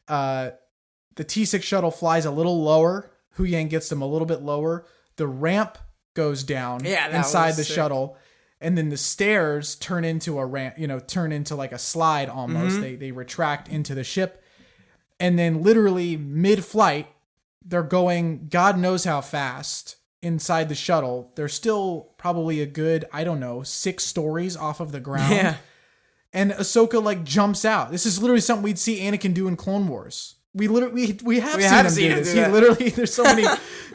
The T6 shuttle flies a little lower. Huyang gets them a little bit lower. The ramp goes down inside the shuttle. And then the stairs turn into a ramp, turn into like a slide almost. They retract into the ship. And then literally mid-flight, they're going God knows how fast inside the shuttle. They're still probably a good, 6 stories off of the ground. Yeah. And Ahsoka like jumps out. This is literally something we'd see Anakin do in Clone Wars. We have seen him do this. He literally, there's so many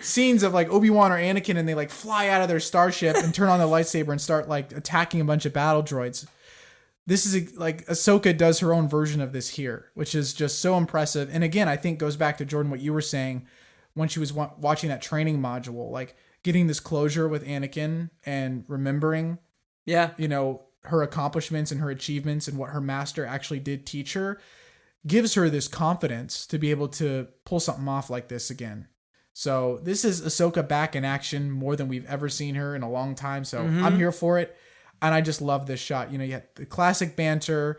scenes of like Obi-Wan or Anakin, and they like fly out of their starship and turn on the lightsaber and start like attacking a bunch of battle droids. This is like Ahsoka does her own version of this here, which is just so impressive. And again, I think goes back to Jordan, what you were saying when she was watching that training module, like getting this closure with Anakin and remembering, her accomplishments and her achievements and what her master actually did teach her, gives her this confidence to be able to pull something off like this again. So this is Ahsoka back in action more than we've ever seen her in a long time. So I'm here for it. And I just love this shot. You had the classic banter,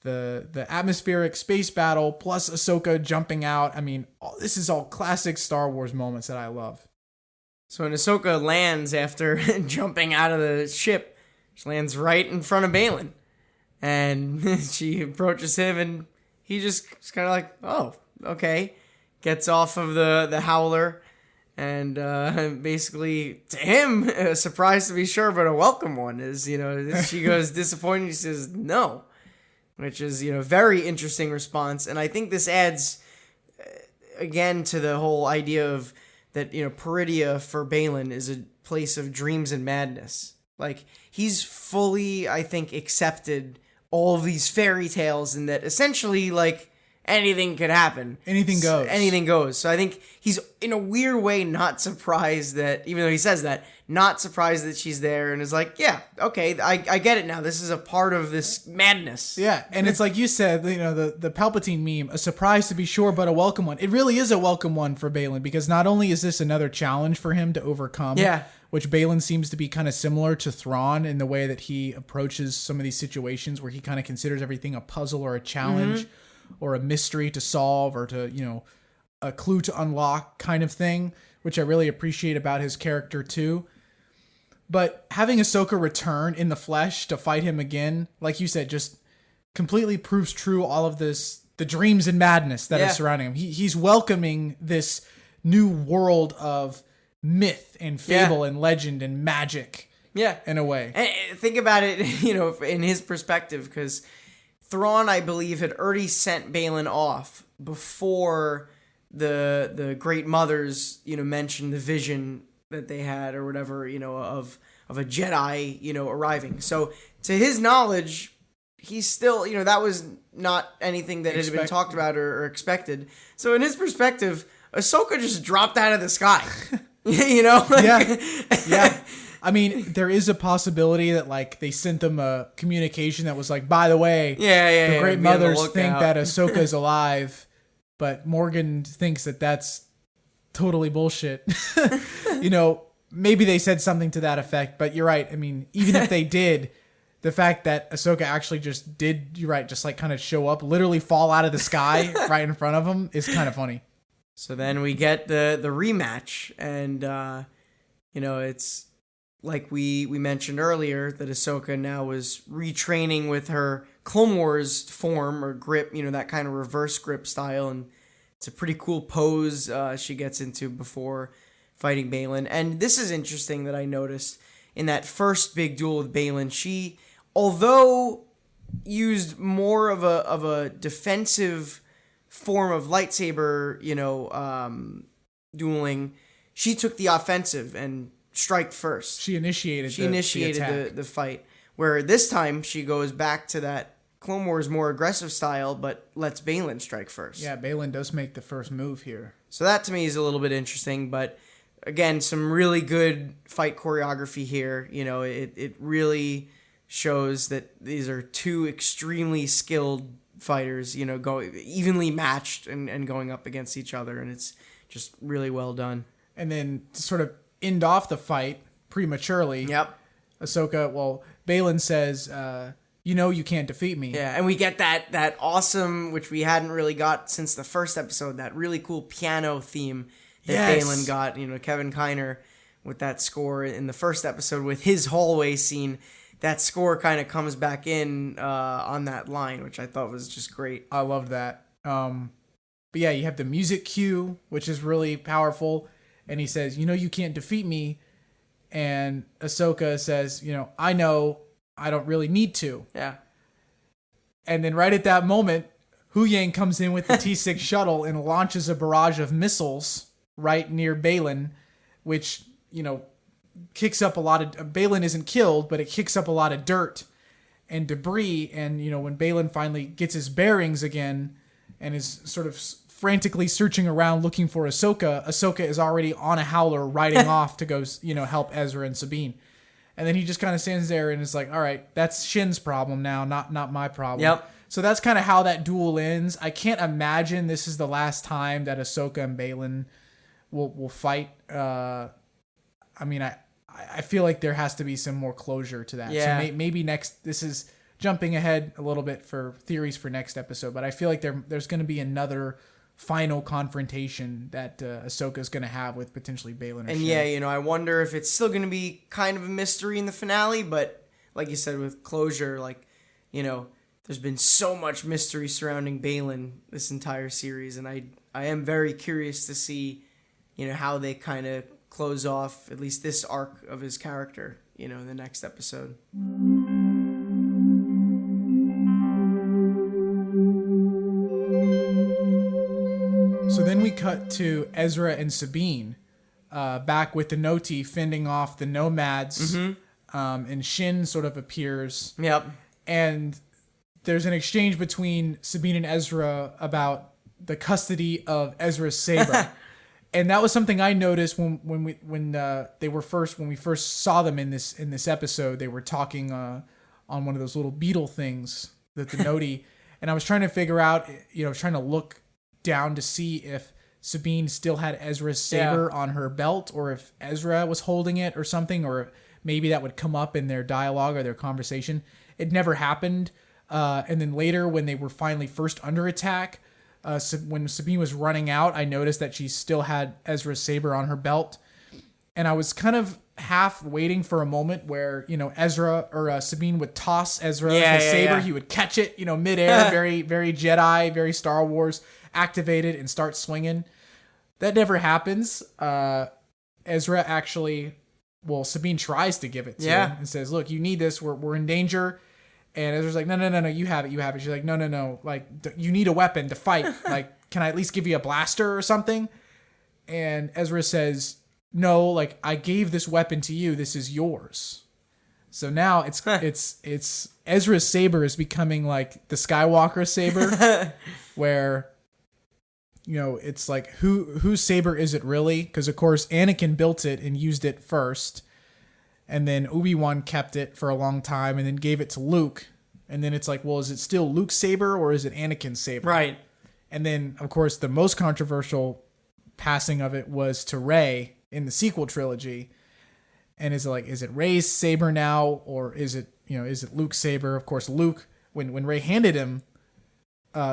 the atmospheric space battle, plus Ahsoka jumping out. I mean, this is all classic Star Wars moments that I love. So when Ahsoka lands after jumping out of the ship, she lands right in front of Baylan. And she approaches him, and he just kind of like, oh, okay. Gets off of the howler. And basically, to him, a surprise to be sure, but a welcome one is, she goes disappointed. She says no, which is, very interesting response. And I think this adds, again, to the whole idea of that, Peridia for Baylan is a place of dreams and madness. Like, he's fully, I think, accepted all of these fairy tales, and that essentially, like, anything could happen. Anything goes. Anything goes. So I think he's, in a weird way, not surprised that, even though he says that, not surprised that she's there, and is like, yeah, okay, I get it now. This is a part of this madness. Yeah, and it's like you said, the Palpatine meme, a surprise to be sure, but a welcome one. It really is a welcome one for Baylan, because not only is this another challenge for him to overcome, which Baylan seems to be kind of similar to Thrawn in the way that he approaches some of these situations where he kind of considers everything a puzzle or a challenge or a mystery to solve or to, a clue to unlock kind of thing, which I really appreciate about his character too. But having Ahsoka return in the flesh to fight him again, like you said, just completely proves true all of this, the dreams and madness that are surrounding him. He's welcoming this new world of myth and fable and legend and magic. Yeah. In a way. And think about it, in his perspective, because Thrawn, I believe, had already sent Baylan off before the Great Mothers, mentioned the vision that they had or whatever, of a Jedi, arriving. So to his knowledge, he's still, that was not anything that had been talked about or expected. So in his perspective, Ahsoka just dropped out of the sky. Yeah. I mean, there is a possibility that they sent them a communication that was like, by the way, the Great Mothers think that Ahsoka is alive, but Morgan thinks that that's totally bullshit. Maybe they said something to that effect, but you're right. I mean, even if they did, the fact that Ahsoka actually just did, you're right, just kind of show up, literally fall out of the sky right in front of him is kind of funny. So then we get the rematch, and it's like we mentioned earlier that Ahsoka now was retraining with her Clone Wars form or grip, that kind of reverse grip style, and it's a pretty cool pose she gets into before fighting Baylan. And this is interesting that I noticed in that first big duel with Baylan. She, although used more of a defensive form of lightsaber, dueling, she took the offensive and strike first. She initiated the fight. Where this time she goes back to that Clone Wars more aggressive style, but lets Baylan strike first. Yeah, Baylan does make the first move here. So that to me is a little bit interesting, but again, some really good fight choreography here. It really shows that these are two extremely skilled fighters, go evenly matched and going up against each other, and it's just really well done. And then to sort of end off the fight prematurely, Baylan says, you can't defeat me. Yeah, and we get that awesome, which we hadn't really got since the first episode, that really cool piano theme that Baylan got, Kevin Kiner with that score in the first episode with his hallway scene. That score kind of comes back in on that line, which I thought was just great. I love that. But yeah, you have the music cue, which is really powerful. And he says, you can't defeat me. And Ahsoka says, I know, I don't really need to. Yeah. And then right at that moment, Huyang comes in with the T6 shuttle and launches a barrage of missiles right near Baylan, which, kicks up a lot of... Baylan isn't killed, but it kicks up a lot of dirt and debris. And, when Baylan finally gets his bearings again and is sort of frantically searching around looking for Ahsoka is already on a howler riding off to go, help Ezra and Sabine. And then he just kind of stands there and is like, all right, that's Shin's problem now, not my problem. Yep. So that's kind of how that duel ends. I can't imagine this is the last time that Ahsoka and Baylan will fight. I feel like there has to be some more closure to that. Yeah. So maybe next, this is jumping ahead a little bit for theories for next episode, but I feel like there's going to be another final confrontation that Ahsoka's going to have with potentially Baylan or And Shin. I wonder if it's still going to be kind of a mystery in the finale, but like you said, with closure, there's been so much mystery surrounding Baylan this entire series, and I am very curious to see, how they kind of close off at least this arc of his character, in the next episode. So then we cut to Ezra and Sabine back with the Noti fending off the nomads, and Shin sort of appears. Yep. And there's an exchange between Sabine and Ezra about the custody of Ezra's saber. And that was something I noticed when we first saw them in this episode. They were talking on one of those little beetle things, the Noti, and I was trying to figure out, trying to look down to see if Sabine still had Ezra's saber on her belt, or if Ezra was holding it or something, or maybe that would come up in their dialogue or their conversation. It never happened. And then later, when they were finally first under attack, when Sabine was running out, I noticed that she still had Ezra's saber on her belt. And I was kind of half waiting for a moment where, Ezra or Sabine would toss Ezra his saber. Yeah. He would catch it, midair, very, very Jedi, very Star Wars, activate it and start swinging. That never happens. Ezra actually, Sabine tries to give it to him and says, look, you need this. We're in danger. And Ezra's like, no, you have it. She's like, no. Like, you need a weapon to fight. Like, can I at least give you a blaster or something? And Ezra says, no, like, I gave this weapon to you. This is yours. So now it's Ezra's saber is becoming like the Skywalker saber, where, it's like, whose saber is it really? Because, of course, Anakin built it and used it first. And then Obi-Wan kept it for a long time and then gave it to Luke. And then it's like, well, is it still Luke's saber or is it Anakin's saber? Right. And then, of course, the most controversial passing of it was to Rey in the sequel trilogy. And is it Rey's saber now, or is it Luke's saber? Of course, Luke, when Rey handed him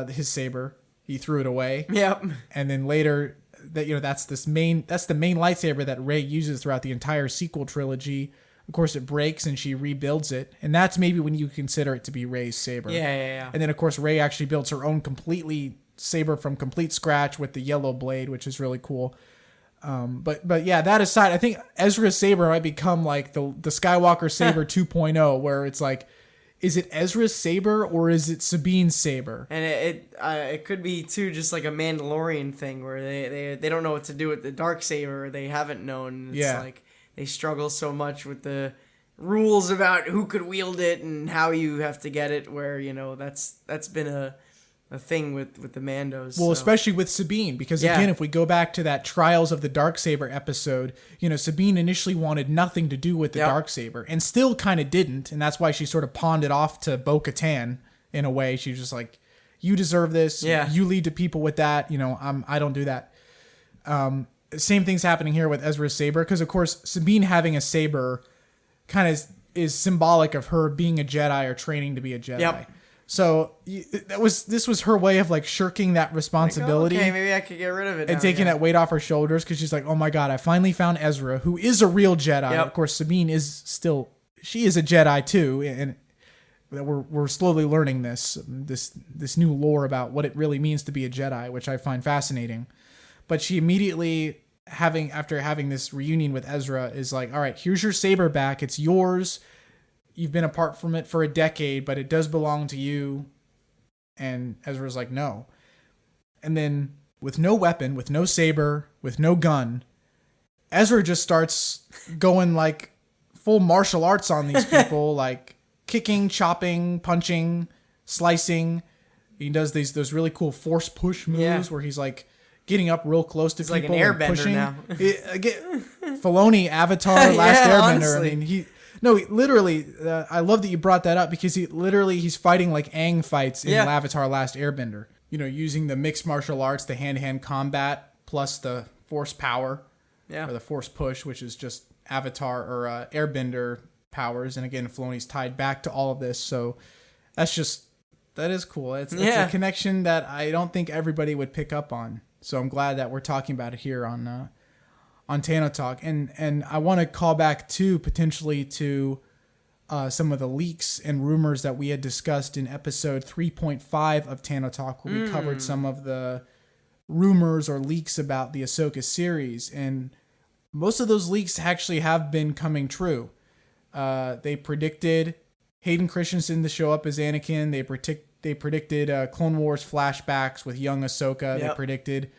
his saber, he threw it away. Yep. And then later, that's the main lightsaber that Rey uses throughout the entire sequel trilogy. Of course, it breaks and she rebuilds it, and that's maybe when you consider it to be Rey's saber. Yeah. And then, of course, Rey actually builds her own saber from complete scratch with the yellow blade, which is really cool. But yeah, that aside, I think Ezra's saber might become like the Skywalker saber 2.0, where it's like, is it Ezra's saber or is it Sabine's saber? And it could be too just like a Mandalorian thing where they don't know what to do with the dark saber. They haven't known. It's like they struggle so much with the rules about who could wield it and how you have to get it. Where that's been a thing with the Mandos. Well, especially with Sabine, because again, if we go back to that Trials of the Darksaber episode, Sabine initially wanted nothing to do with the Darksaber and still kind of didn't. And that's why she sort of pawned it off to Bo-Katan in a way. She was just like, you deserve this. Yeah. You lead to people with that. I don't do that. Same thing's happening here with Ezra's saber. Cause of course, Sabine having a saber kind of is symbolic of her being a Jedi or training to be a Jedi. Yep. So this was her way of like shirking that responsibility. Like, okay, maybe I could get rid of it. And taking that weight off her shoulders, because she's like, oh my God, I finally found Ezra, who is a real Jedi. Yep. Of course, Sabine is she is a Jedi too, and we're slowly learning this new lore about what it really means to be a Jedi, which I find fascinating. But she immediately, after having this reunion with Ezra, is like, all right, here's your saber back. It's yours. You've been apart from it for a decade, but it does belong to you. And Ezra's like, no. And then with no weapon, with no saber, with no gun, Ezra just starts going like full martial arts on these people, like kicking, chopping, punching, slicing. He does those really cool force push moves where he's like getting up real close to people. Like an airbender pushing. now. Filoni, Avatar, Last Airbender. Honestly. I mean, literally, I love that you brought that up, because he's fighting like Aang fights in Avatar Last Airbender. Using the mixed martial arts, the hand-to-hand combat, plus the force power, or the force push, which is just Avatar or Airbender powers. And again, Filoni's tied back to all of this, so that is cool. It's a connection that I don't think everybody would pick up on. So I'm glad that we're talking about it here on Tano Talk, and I want to call back potentially to some of the leaks and rumors that we had discussed in episode 3.5 of Tano Talk, where we covered some of the rumors or leaks about the Ahsoka series, and most of those leaks actually have been coming true. They predicted Hayden Christensen to show up as Anakin. They predicted Clone Wars flashbacks with young Ahsoka. Yep. They predicted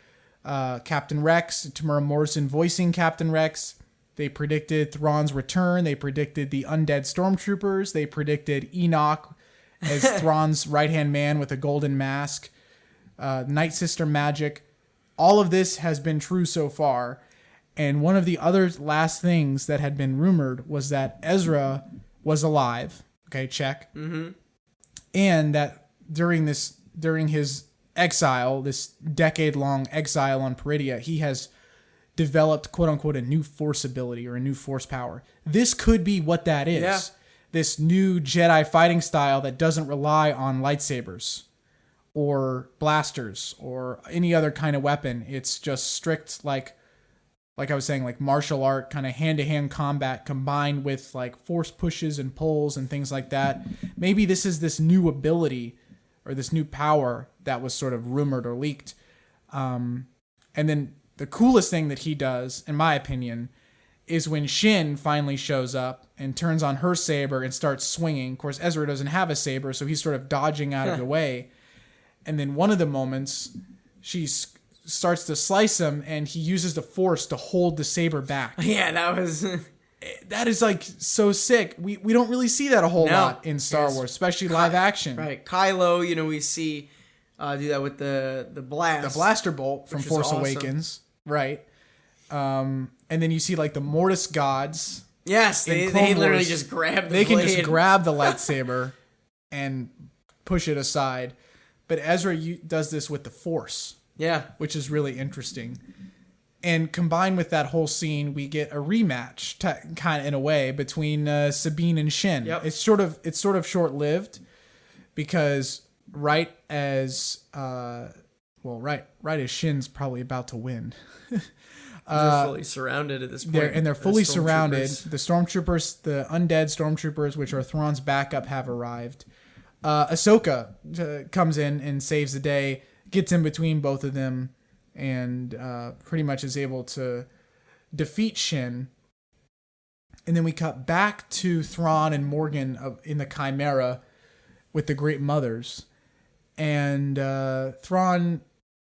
Captain Rex, Tamara Morrison voicing Captain Rex. They predicted Thrawn's return. They predicted the undead stormtroopers. They predicted Enoch as Thrawn's right-hand man with a golden mask, Night Sister magic. All of this has been true so far. And one of the other last things that had been rumored was that Ezra was alive. Okay, check. Mm-hmm. And that during his exile, this decade-long exile on Peridea, he has developed, quote-unquote, a new force ability or a new force power. This could be what that is. Yeah. This new Jedi fighting style that doesn't rely on lightsabers or blasters or any other kind of weapon. It's just strict, like I was saying, like martial art, kind of hand-to-hand combat combined with like force pushes and pulls and things like that. Maybe this is this new ability or this new power that was sort of rumored or leaked. And then the coolest thing that he does, in my opinion, is when Shin finally shows up and turns on her saber and starts swinging. Of course, Ezra doesn't have a saber, so he's sort of dodging out of the way. And then one of the moments, she starts to slice him, and he uses the force to hold the saber back. Yeah, that is like so sick. We don't really see that a whole lot in Star Wars, especially live action. Right, Kylo, we see do that with the blast, the blaster bolt from Force Awakens, right? And then you see like the Mortis gods. Yes, they literally just grab the blade. They can just grab the lightsaber and push it aside. But Ezra does this with the Force. Yeah. Which is really interesting. And combined with that whole scene, we get a rematch, kind of in a way, between Sabine and Shin. Yep. It's sort of short-lived because right as Shin's probably about to win. They're fully surrounded at this point. They're fully surrounded. The stormtroopers, the undead stormtroopers, which are Thrawn's backup, have arrived. Ahsoka comes in and saves the day, gets in between both of them, and pretty much is able to defeat Shin. And then we cut back to Thrawn and Morgan in the Chimera with the Great Mothers. And Thrawn,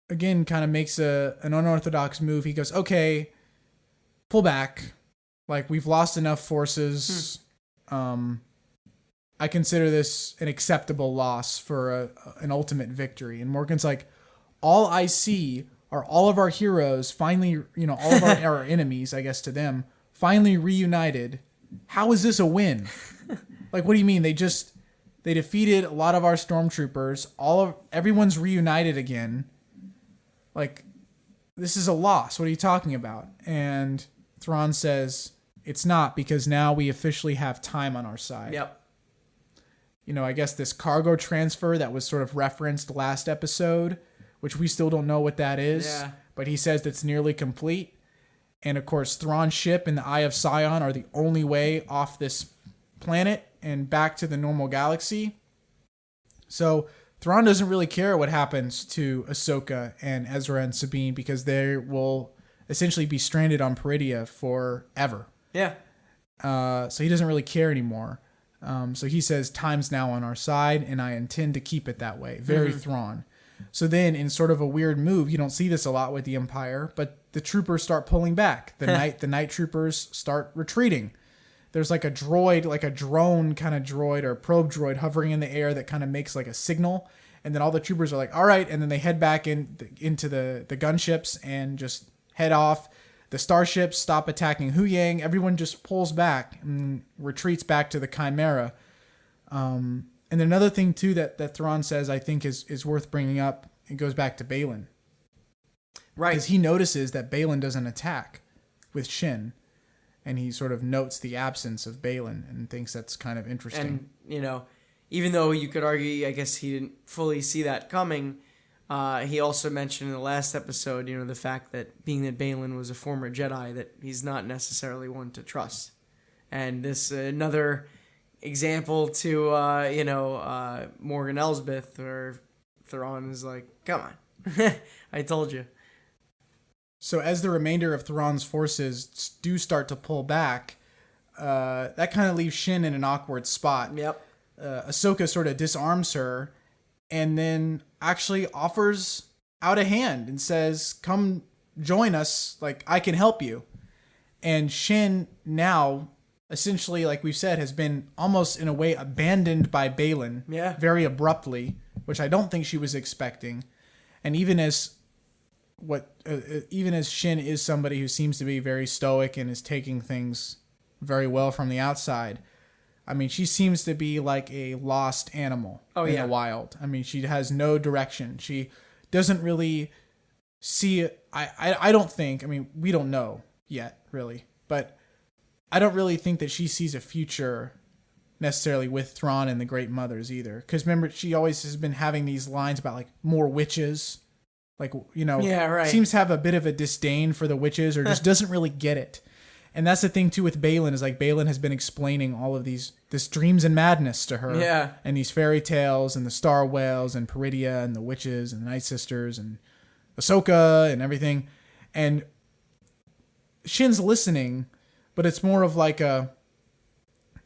again, kind of makes an unorthodox move. He goes, okay, pull back. Like, we've lost enough forces. I consider this an acceptable loss for an ultimate victory. And Morgan's like, all I see are all of our heroes finally, all of our enemies, I guess to them, finally reunited. How is this a win? Like, what do you mean? They defeated a lot of our stormtroopers. Everyone's reunited again. Like, this is a loss. What are you talking about? And Thrawn says, it's not, because now we officially have time on our side. Yep. I guess this cargo transfer that was sort of referenced last episode, which we still don't know what that is. Yeah. But he says it's nearly complete. And of course, Thrawn's ship and the Eye of Sion are the only way off this planet and back to the normal galaxy. So Thrawn doesn't really care what happens to Ahsoka and Ezra and Sabine, because they will essentially be stranded on Peridea forever. Yeah. So he doesn't really care anymore. So he says, time's now on our side, and I intend to keep it that way. Very Thrawn. So then, in sort of a weird move, you don't see this a lot with the Empire, but the troopers start pulling back. The night troopers start retreating. There's like a droid, like a drone kind of droid or probe droid hovering in the air that kind of makes like a signal. And then all the troopers are like, all right. And then they head back into the gunships and just head off. The starships stop attacking Huyang. Everyone just pulls back and retreats back to the Chimera. And another thing, too, that Thrawn says I think is worth bringing up, it goes back to Baylan. Right. Because he notices that Baylan doesn't attack with Shin. And he sort of notes the absence of Baylan and thinks that's kind of interesting. And, even though you could argue, I guess he didn't fully see that coming, he also mentioned in the last episode, the fact that being that Baylan was a former Jedi, that he's not necessarily one to trust. And this another example to, Morgan Elsbeth, where Thrawn is like, come on, I told you. So as the remainder of Thrawn's forces do start to pull back, that kind of leaves Shin in an awkward spot. Yep. Ahsoka sort of disarms her and then actually offers out a hand and says, come join us, like, I can help you. And Shin now essentially, like we've said, has been almost in a way abandoned by Baylan very abruptly, which I don't think she was expecting. And even as Shin is somebody who seems to be very stoic and is taking things very well from the outside, I mean, she seems to be like a lost animal in the wild. I mean, she has no direction. She doesn't really see it. I don't think, I mean, we don't know yet, really, but I don't really think that she sees a future necessarily with Thrawn and the Great Mothers either. Because remember, she always has been having these lines about like more witches. Like, you know, seems to have a bit of a disdain for the witches or just doesn't really get it. And that's the thing too with Baylan is like Baylan has been explaining all of this dreams and madness to her. Yeah. And these fairy tales and the Star Whales and Peridia and the witches and the Night Sisters and Ahsoka and everything. And Shin's listening, but it's more of like a,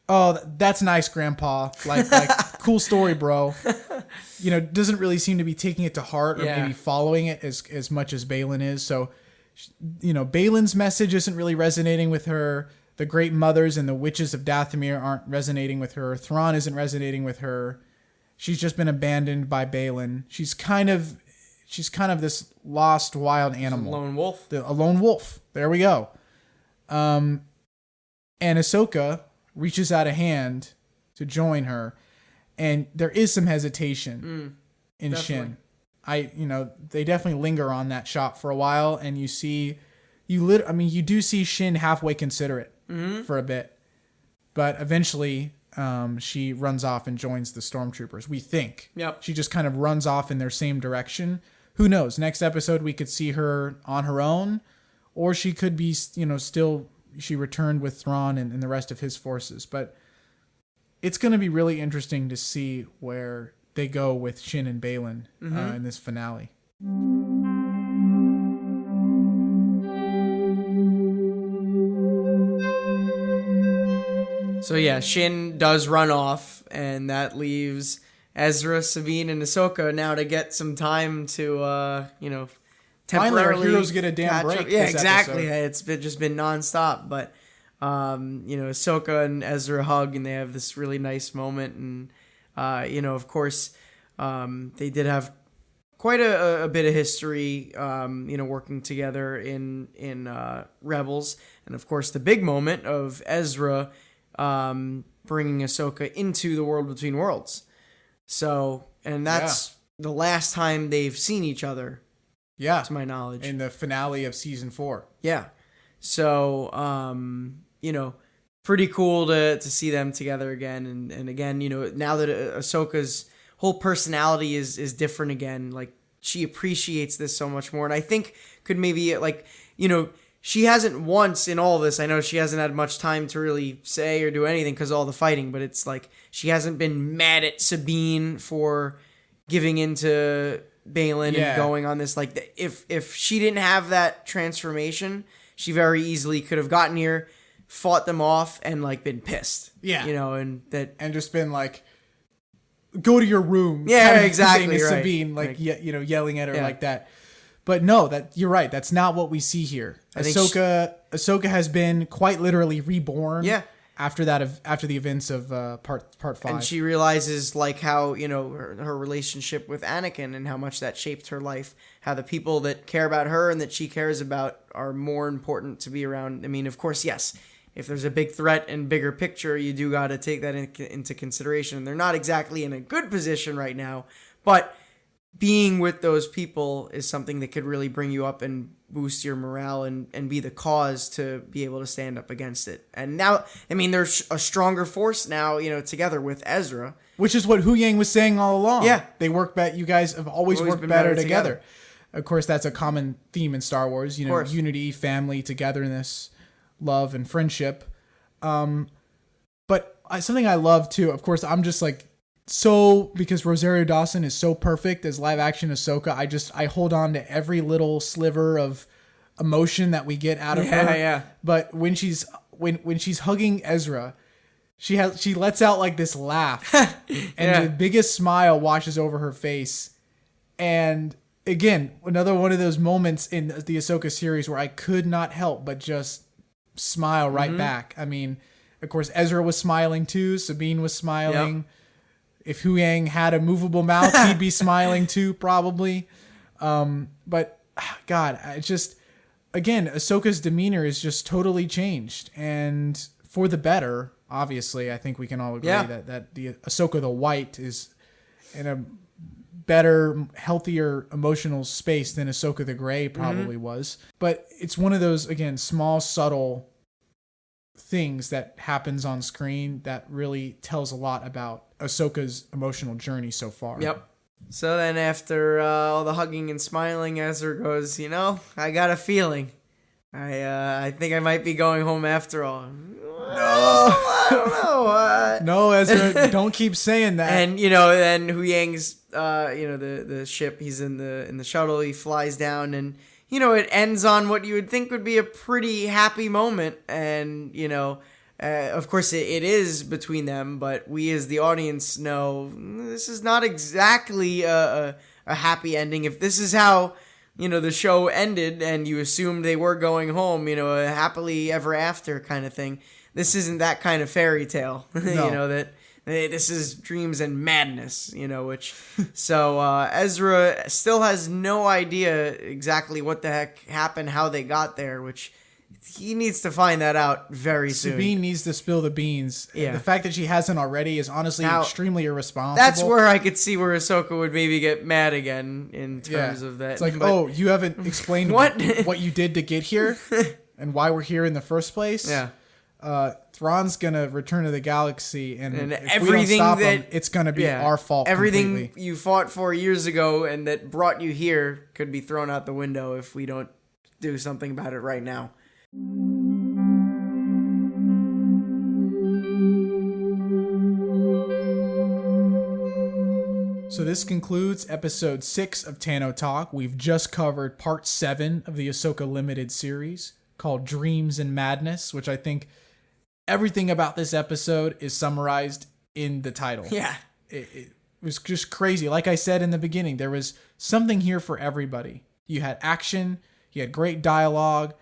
oh, that's nice, Grandpa. Like cool story, bro. You know, doesn't really seem to be taking it to heart or maybe following it as much as Baylan is. So, you know, Baylan's message isn't really resonating with her. The Great Mothers and the Witches of Dathomir aren't resonating with her. Thrawn isn't resonating with her. She's just been abandoned by Baylan. She's kind of this lost wild animal. A lone wolf. A lone wolf. There we go. And Ahsoka reaches out a hand to join her, and there is some hesitation in definitely. Shin. They definitely linger on that shot for a while, and you do see Shin halfway consider it for a bit, but eventually she runs off and joins the stormtroopers. We think. Yep. She just kind of runs off in their same direction. Who knows? Next episode we could see her on her own, or she could be, still. She returned with Thrawn and the rest of his forces. But it's going to be really interesting to see where they go with Shin and Baylan in this finale. So yeah, Shin does run off, and that leaves Ezra, Sabine, and Ahsoka now to get some time to, Finally, our heroes get a damn break. Yeah, exactly. It's just been nonstop. But, Ahsoka and Ezra hug, and they have this really nice moment. And, of course, they did have quite a bit of history, working together in Rebels. And, of course, the big moment of Ezra bringing Ahsoka into the world between worlds. So, and that's the last time they've seen each other. Yeah. To my knowledge. In the finale of season 4. Yeah. So, pretty cool to see them together again. And again, now that Ahsoka's whole personality is different again, like she appreciates this so much more. And I think could maybe she hasn't once in all this, I know she hasn't had much time to really say or do anything because of all the fighting, but it's like she hasn't been mad at Sabine for giving into Baylan and going on this. Like, if she didn't have that transformation, she very easily could have gotten here, fought them off, and like been pissed. Yeah, and just been like, go to your room. Yeah, exactly. Right. Sabine, like yelling at her like that. But no, that you're right. That's not what we see here. Ahsoka has been quite literally reborn. Yeah. After the events of part 5. And she realizes like how, her relationship with Anakin and how much that shaped her life, how the people that care about her and that she cares about are more important to be around. I mean, of course, yes, if there's a big threat and bigger picture, you do got to take that into consideration. They're not exactly in a good position right now, but being with those people is something that could really bring you up and boost your morale and be the cause to be able to stand up against it. And now, I mean, there's a stronger force now, together with Ezra. Which is what Hu Yang was saying all along. Yeah. They work better. You guys have always worked better together. Of course, that's a common theme in Star Wars. Unity, family, togetherness, love, and friendship. But something I love, too, of course, I'm just like, because Rosario Dawson is so perfect as live action Ahsoka, I hold on to every little sliver of emotion that we get out of her. Yeah. But when she's hugging Ezra, she lets out like this laugh, and the biggest smile washes over her face. And again, another one of those moments in the Ahsoka series where I could not help but just smile right back. I mean, Of course, Ezra was smiling too. Sabine was smiling. Yep. If Huyang had a movable mouth, he'd be smiling too, probably. But God, I just, again, Ahsoka's demeanor is just totally changed, and for the better. Obviously, I think we can all agree that the Ahsoka the White is in a better, healthier emotional space than Ahsoka the Gray probably was. But it's one of those, again, small, subtle things that happens on screen that really tells a lot about Ahsoka's emotional journey so far. Yep. So then after all the hugging and smiling, Ezra goes, I got a feeling. I think I might be going home after all. No, I don't know. No, Ezra, don't keep saying that. And then Huyang's, the ship. He's in the shuttle. He flies down, and it ends on what you would think would be a pretty happy moment. And of course, it is between them. But we, as the audience, know this is not exactly a happy ending. If this is how the show ended, and you assumed they were going home, a happily ever after kind of thing. This isn't that kind of fairy tale, No. That this is dreams and madness, which, so Ezra still has no idea exactly what the heck happened, how they got there, which he needs to find that out very soon. Sabine needs to spill the beans. Yeah. The fact that she hasn't already is honestly extremely irresponsible. That's where I could see where Ahsoka would maybe get mad again in terms of that. It's like, you haven't explained what you did to get here and why we're here in the first place? Yeah. Thrawn's gonna return to the galaxy, and if everything we don't stop him, it's gonna be our fault. Everything completely. you fought for years ago and that brought you here could be thrown out the window if we don't do something about it right now. So this concludes episode 6 of Tano Talk. We've just covered part 7 of the Ahsoka Limited series called Dreams and Madness, which I think everything about this episode is summarized in the title. Yeah. It was just crazy. Like I said in the beginning, there was something here for everybody. You had action, you had great dialogue,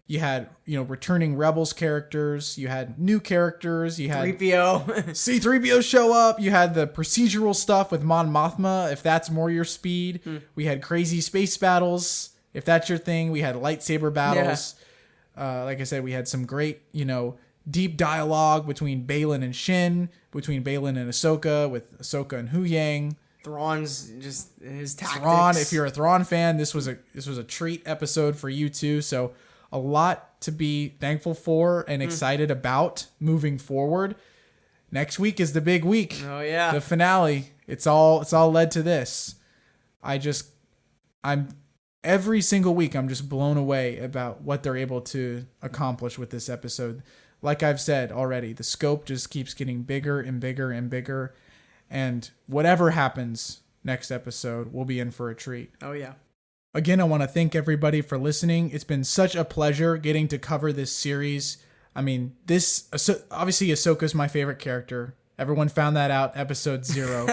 you had, returning Rebels characters, you had new characters, you had 3PO. C-3PO show up, you had the procedural stuff with Mon Mothma, if that's more your speed. We had crazy space battles, if that's your thing. We had lightsaber battles. Like I said, we had some great, deep dialogue between Baylan and Shin, between Baylan and Ahsoka, with Ahsoka and Huyang. Thrawn's just his tactics. Thrawn, if you're a Thrawn fan, this was a treat episode for you too. So a lot to be thankful for and excited about moving forward. Next week is the big week. Oh yeah, the finale. It's all led to this. I'm every single week I'm just blown away about what they're able to accomplish with this episode. Like I've said already, the scope just keeps getting bigger and bigger and bigger. And whatever happens next episode, we'll be in for a treat. Oh, yeah. Again, I want to thank everybody for listening. It's been such a pleasure getting to cover this series. I mean, obviously Ahsoka's my favorite character. Everyone found that out episode 0.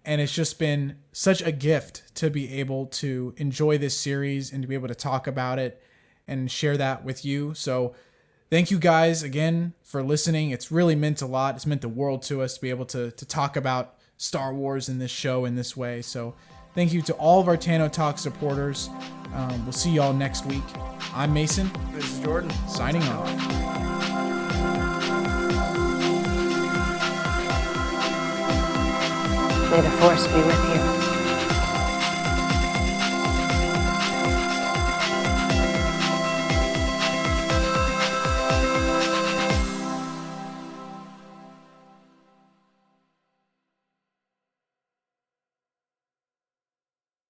And it's just been such a gift to be able to enjoy this series and to be able to talk about it and share that with you. So thank you guys again for listening. It's really meant a lot. It's meant the world to us to be able to talk about Star Wars in this show in this way. So thank you to all of our Tano Talk supporters. We'll see y'all next week. I'm Mason. This is Jordan. Signing off. May the Force be with you.